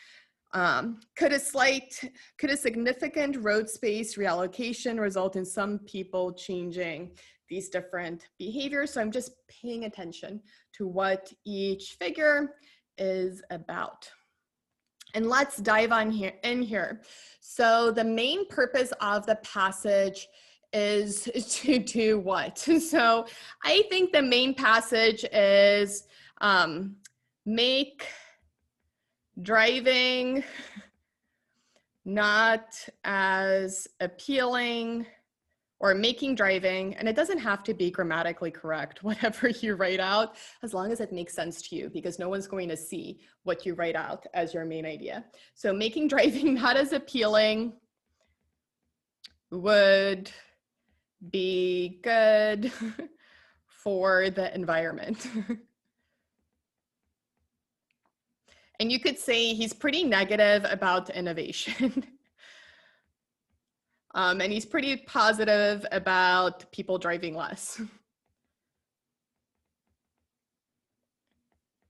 Could a significant road space reallocation result in some people changing these different behaviors? So I'm just paying attention to what each figure is about. And let's dive on in here. So the main purpose of the passage is to do what? So I think the main passage is make driving not as appealing, or making driving, and it doesn't have to be grammatically correct, whatever you write out, as long as it makes sense to you, because no one's going to see what you write out as your main idea. So making driving not as appealing would be good for the environment. And you could say he's pretty negative about innovation. And he's pretty positive about people driving less.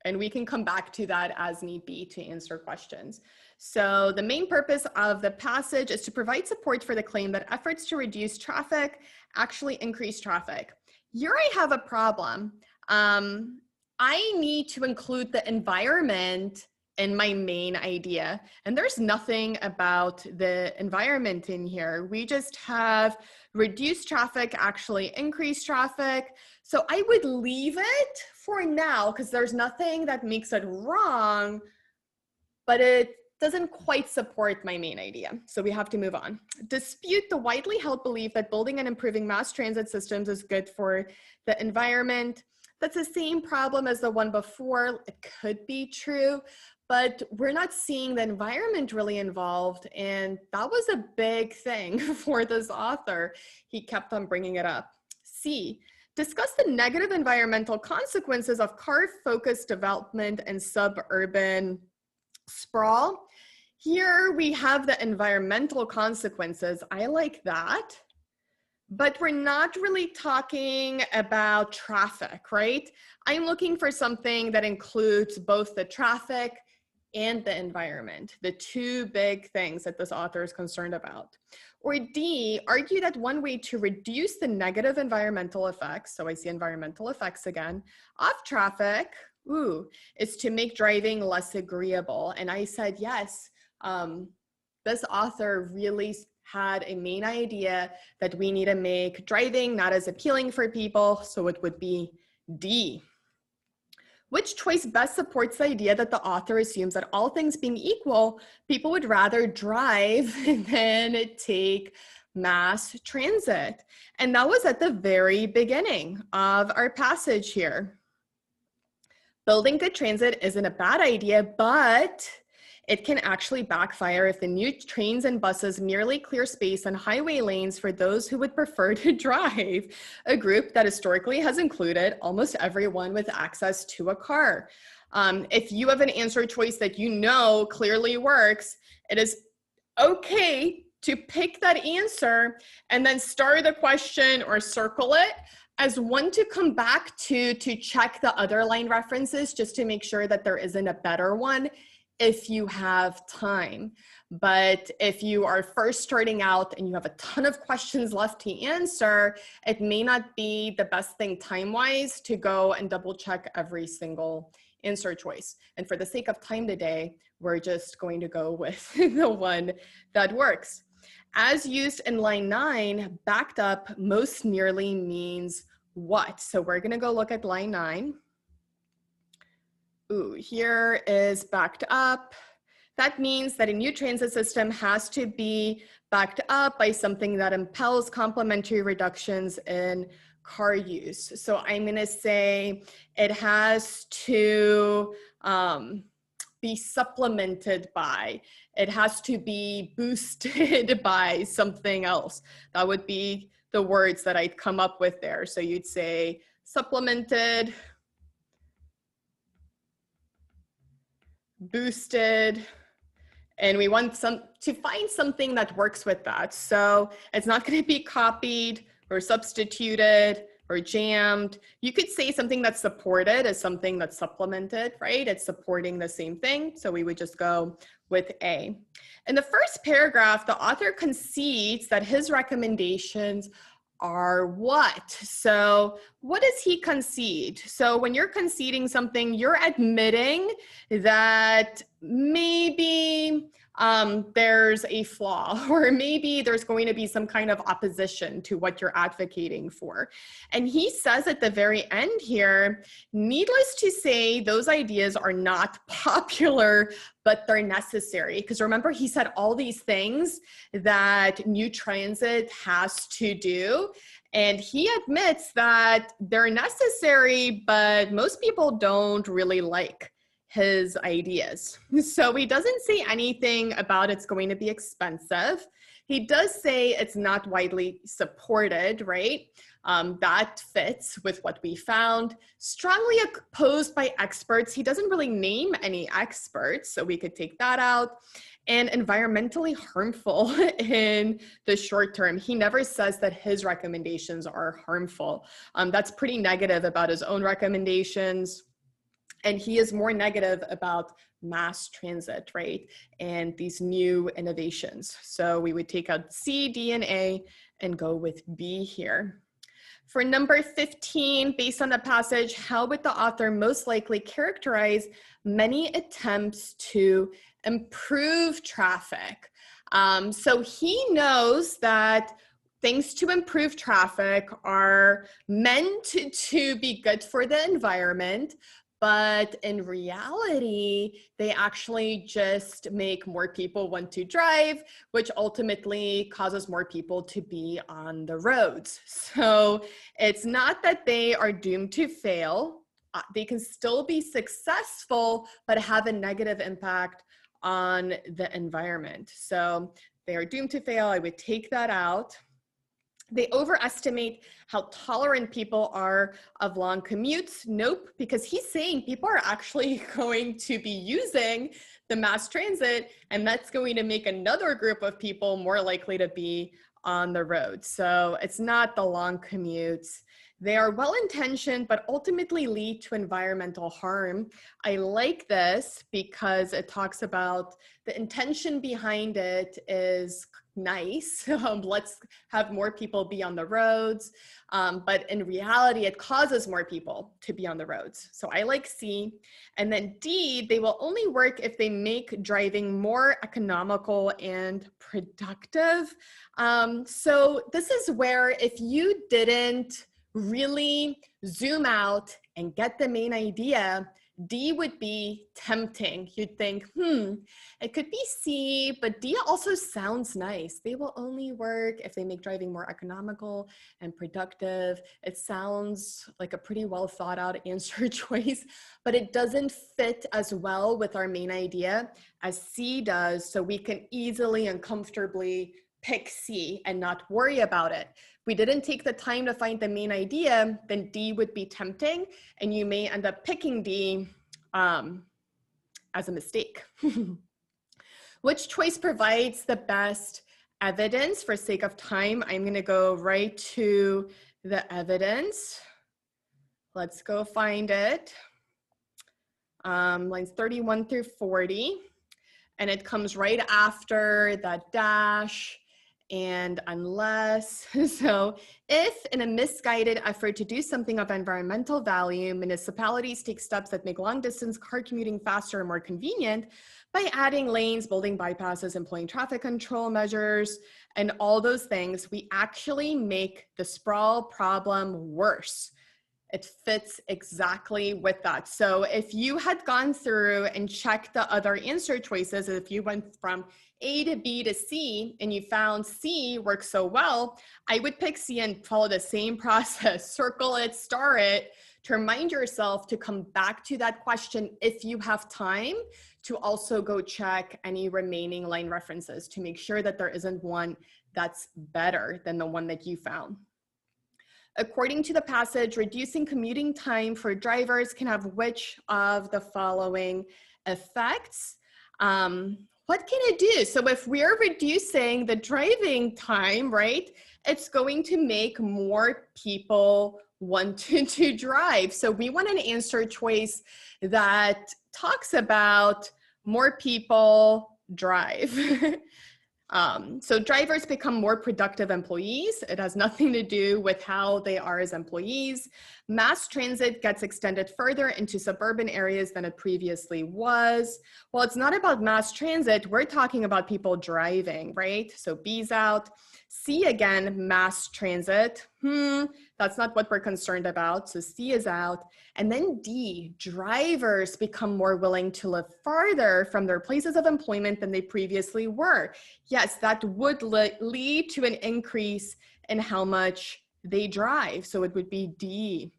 And we can come back to that as need be to answer questions. So the main purpose of the passage is to provide support for the claim that efforts to reduce traffic actually increase traffic. Here I have a problem. I need to include the environment in my main idea. And there's nothing about the environment in here. We just have reduce traffic, actually increase traffic. So I would leave it for now because there's nothing that makes it wrong, but it doesn't quite support my main idea. So we have to move on. Dispute the widely held belief that building and improving mass transit systems is good for the environment. That's the same problem as the one before. It could be true, but we're not seeing the environment really involved. And that was a big thing for this author. He kept on bringing it up. C, discuss the negative environmental consequences of car-focused development and suburban sprawl. Here we have the environmental consequences. I like that. But we're not really talking about traffic, right? I'm looking for something that includes both the traffic and the environment, the two big things that this author is concerned about. Or D, argue that one way to reduce the negative environmental effects, so I see environmental effects again, of traffic, is to make driving less agreeable. And I said, yes, this author really had a main idea that we need to make driving not as appealing for people, so it would be D. Which choice best supports the idea that the author assumes that all things being equal, people would rather drive than take mass transit? And that was at the very beginning of our passage here. Building good transit isn't a bad idea, but it can actually backfire if the new trains and buses merely clear space on highway lanes for those who would prefer to drive, a group that historically has included almost everyone with access to a car. If you have an answer choice that you know clearly works, it is okay to pick that answer and then star the question or circle it as one to come back to check the other line references just to make sure that there isn't a better one if you have time. But if you are first starting out and you have a ton of questions left to answer, it may not be the best thing time-wise to go and double check every single answer choice. And for the sake of time today, we're just going to go with the one that works. As used in line 9, backed up most nearly means what? So we're gonna go look at line 9. Here is backed up. That means that a new transit system has to be backed up by something that impels complementary reductions in car use. So I'm gonna say it has to be supplemented by, it has to be boosted by something else. That would be the words that I'd come up with there. So you'd say supplemented, boosted, and we want to find something that works with that. So it's not going to be copied or substituted or jammed. You could say something that's supported as something that's supplemented, right? It's supporting the same thing. So we would just go with A. In the first paragraph, the author concedes that his recommendations are what? So what does he concede? So when you're conceding something, you're admitting that maybe there's a flaw, or maybe there's going to be some kind of opposition to what you're advocating for. And he says at the very end here, needless to say, those ideas are not popular, but they're necessary. Because remember, he said all these things that new transit has to do. And he admits that they're necessary, but most people don't really like his ideas. So he doesn't say anything about it's going to be expensive. He does say it's not widely supported, right? That fits with what we found. Strongly opposed by experts. He doesn't really name any experts, so we could take that out. And environmentally harmful in the short term. He never says that his recommendations are harmful. That's pretty negative about his own recommendations. And he is more negative about mass transit, right? And these new innovations. So we would take out C, D, and A and go with B here. For number 15, based on the passage, how would the author most likely characterize many attempts to improve traffic? So he knows that things to improve traffic are meant to be good for the environment, but in reality, they actually just make more people want to drive, which ultimately causes more people to be on the roads. So it's not that they are doomed to fail. They can still be successful, but have a negative impact on the environment. So they are doomed to fail. I would take that out. They overestimate how tolerant people are of long commutes. Nope, because he's saying people are actually going to be using the mass transit, and that's going to make another group of people more likely to be on the road. So it's not the long commutes. They are well-intentioned, but ultimately lead to environmental harm. I like this because it talks about the intention behind it is nice. Let's have more people be on the roads. But in reality, it causes more people to be on the roads. So I like C. And then D, they will only work if they make driving more economical and productive. So this is where if you didn't really zoom out and get the main idea, D would be tempting. You'd think, it could be C, but D also sounds nice. They will only work if they make driving more economical and productive. It sounds like a pretty well thought out answer choice, but it doesn't fit as well with our main idea as C does. So we can easily and comfortably pick C and not worry about it. If we didn't take the time to find the main idea, then D would be tempting, and you may end up picking D as a mistake. Which choice provides the best evidence? For sake of time, I'm going to go right to the evidence. Let's go find it. Lines 31 through 40. And it comes right after that dash and unless. So if in a misguided effort to do something of environmental value, municipalities take steps that make long distance car commuting faster and more convenient by adding lanes, building bypasses, employing traffic control measures, and all those things, we actually make the sprawl problem worse. It fits exactly with that. So if you had gone through and checked the other answer choices, if you went from A to B to C and you found C works so well, I would pick C and follow the same process, circle it, star it, to remind yourself to come back to that question if you have time, to also go check any remaining line references to make sure that there isn't one that's better than the one that you found. According to the passage, reducing commuting time for drivers can have which of the following effects? What can it do? So if we're reducing the driving time, right, it's going to make more people want to drive. So we want an answer choice that talks about more people drive. So drivers become more productive employees. It has nothing to do with how they are as employees. Mass transit gets extended further into suburban areas than it previously was. Well, it's not about mass transit. We're talking about people driving, right? So B's out. C again, mass transit. That's not what we're concerned about. So C is out. And then D, drivers become more willing to live farther from their places of employment than they previously were. Yes, that would lead to an increase in how much they drive. So it would be D.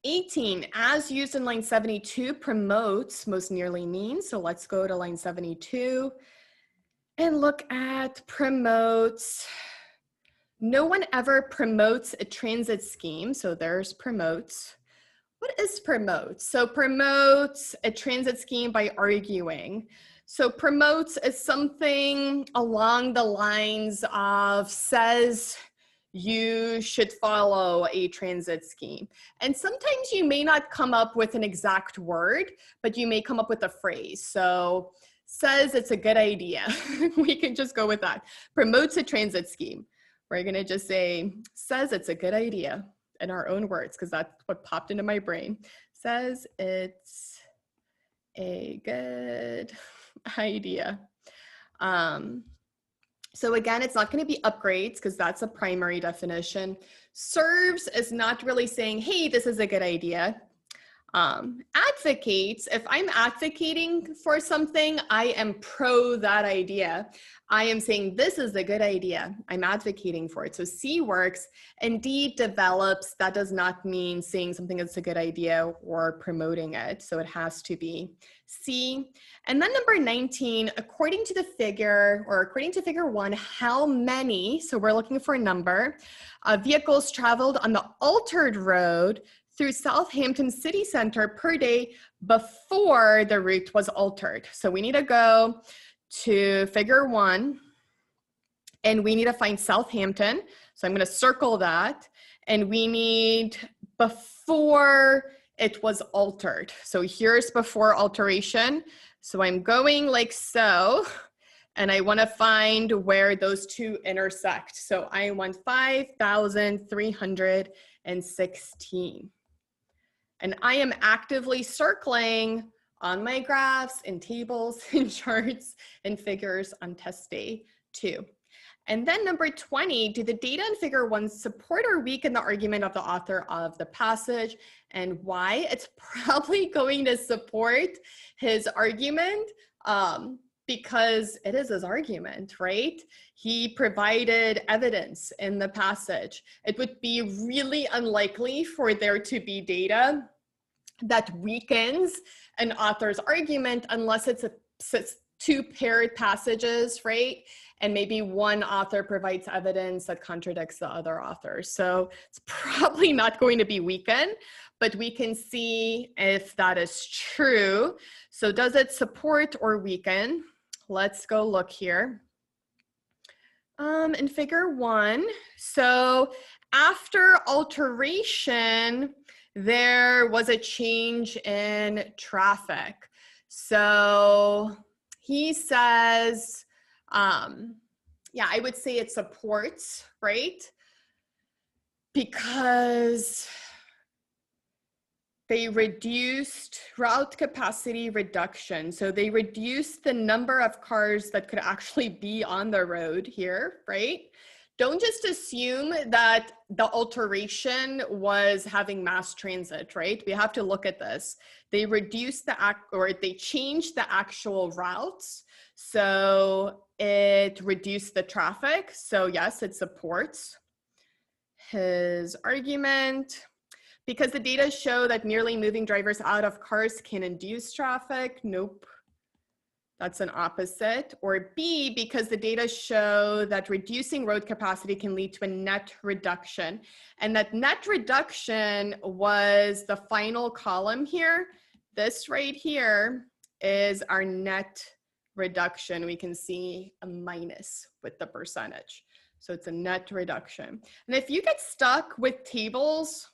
18, as used in line 72, promotes most nearly means. So let's go to line 72 and look at promotes. No one ever promotes a transit scheme. So there's promotes. What is promotes? So promotes a transit scheme by arguing. So promotes is something along the lines of says you should follow a transit scheme. And sometimes you may not come up with an exact word, but you may come up with a phrase. So says it's a good idea. We can just go with that. Promotes a transit scheme. We're gonna just say, says it's a good idea in our own words, because that's what popped into my brain. Says it's a good idea. So again, it's not going to be upgrades because that's a primary definition. Serves is not really saying, hey, this is a good idea. Advocates, if I'm advocating for something, I am pro that idea. I am saying this is a good idea. I'm advocating for it. So C works, and D develops. That does not mean saying something is a good idea or promoting it. So it has to be C. And then number 19, according to the figure, or according to figure 1, how many, so we're looking for a number, vehicles traveled on the altered road through Southampton city center per day before the route was altered. So we need to go to figure 1 and we need to find Southampton. So I'm going to circle that, and we need before it was altered. So here's before alteration. So I'm going like so, and I want to find where those two intersect. So I want 5,316. And I am actively circling on my graphs, in tables, in charts, and figures on test day 2. And then number 20, do the data in figure 1 support or weaken the argument of the author of the passage, and why? It's probably going to support his argument because it is his argument, right? He provided evidence in the passage. It would be really unlikely for there to be data that weakens an author's argument unless it's two paired passages, right? And maybe one author provides evidence that contradicts the other author. So it's probably not going to be weakened, but we can see if that is true. So does it support or weaken? Let's go look here. In figure 1, so after alteration, there was a change in traffic. So he says, yeah, I would say it supports, right? Because they reduced route capacity reduction. So they reduced the number of cars that could actually be on the road here, right? Don't just assume that the alteration was having mass transit, right? We have to look at this. They reduced they changed the actual routes. So it reduced the traffic. So yes, it supports his argument. Because the data show that merely moving drivers out of cars can induce traffic. Nope, that's an opposite. Or B, because the data show that reducing road capacity can lead to a net reduction. And that net reduction was the final column here. This right here is our net reduction. We can see a minus with the percentage. So it's a net reduction. And if you get stuck with tables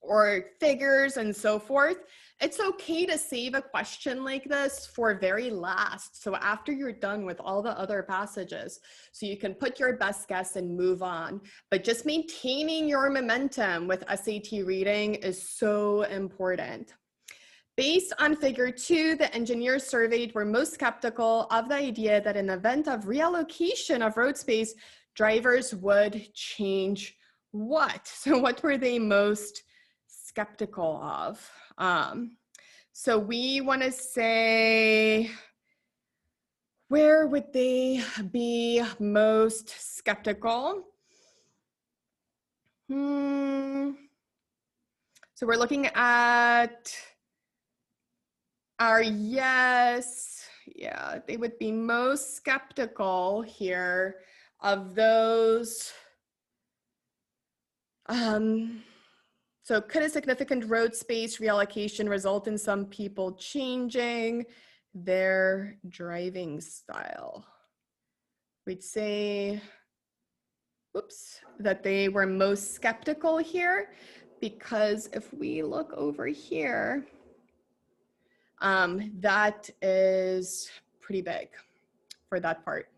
or figures and so forth, it's okay to save a question like this for very last. So after you're done with all the other passages, so you can put your best guess and move on. But just maintaining your momentum with SAT reading is so important. Based on figure 2, the engineers surveyed were most skeptical of the idea that in the event of reallocation of road space, drivers would change what? So what were they most skeptical of? So we want to say, where would they be most skeptical? So we're looking at our yes. Yeah, they would be most skeptical here of those. So could a significant road space reallocation result in some people changing their driving style? We'd say, oops, that they were most skeptical here, because if we look over here, that is pretty big for that part.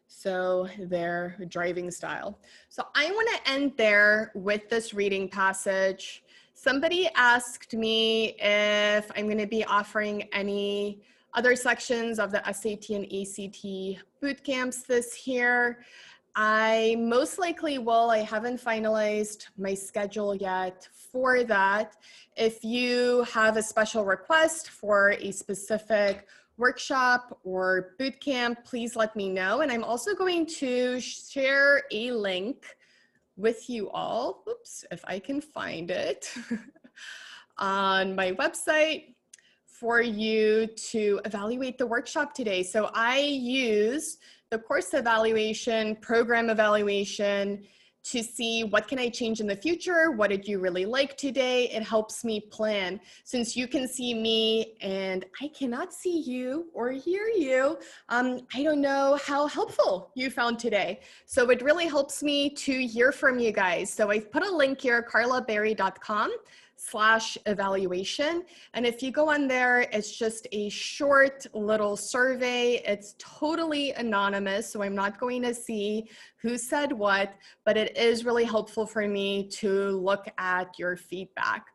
So their driving style. So I want to end there with this reading passage. Somebody asked me if I'm going to be offering any other sections of the SAT and ACT boot camps this year. I most likely will. I haven't finalized my schedule yet for that. If you have a special request for a specific workshop or boot camp, please let me know. And I'm also going to share a link with you all, oops, if I can find it, on my website for you to evaluate the workshop today. So I use the course evaluation, program evaluation, to see what can I change in the future? What did you really like today? It helps me plan. Since you can see me and I cannot see you or hear you, I don't know how helpful you found today. So it really helps me to hear from you guys. So I've put a link here, carlaberry.com/evaluation. And if you go on there, it's just a short little survey. It's totally anonymous, so I'm not going to see who said what, but it is really helpful for me to look at your feedback.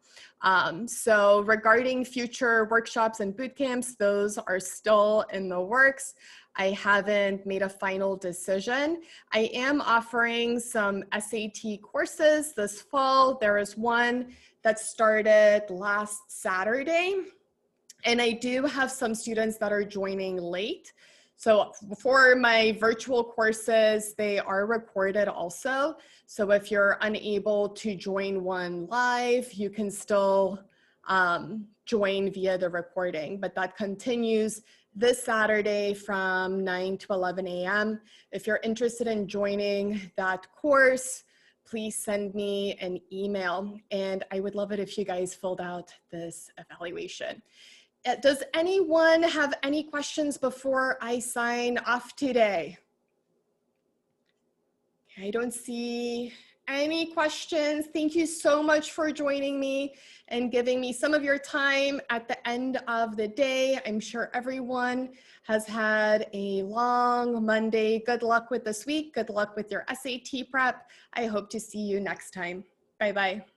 So regarding future workshops and boot camps, those are still in the works. I haven't made a final decision. I am offering some SAT courses this fall. There is one that started last Saturday, and I do have some students that are joining late. So for my virtual courses, they are recorded also. So if you're unable to join one live, you can still join via the recording, but that continues this Saturday from 9 to 11 a.m. If you're interested in joining that course, please send me an email, and I would love it if you guys filled out this evaluation. Does anyone have any questions before I sign off today? I don't see any questions. Thank you so much for joining me and giving me some of your time at the end of the day. I'm sure everyone has had a long Monday. Good luck with this week. Good luck with your SAT prep. I hope to see you next time. Bye-bye.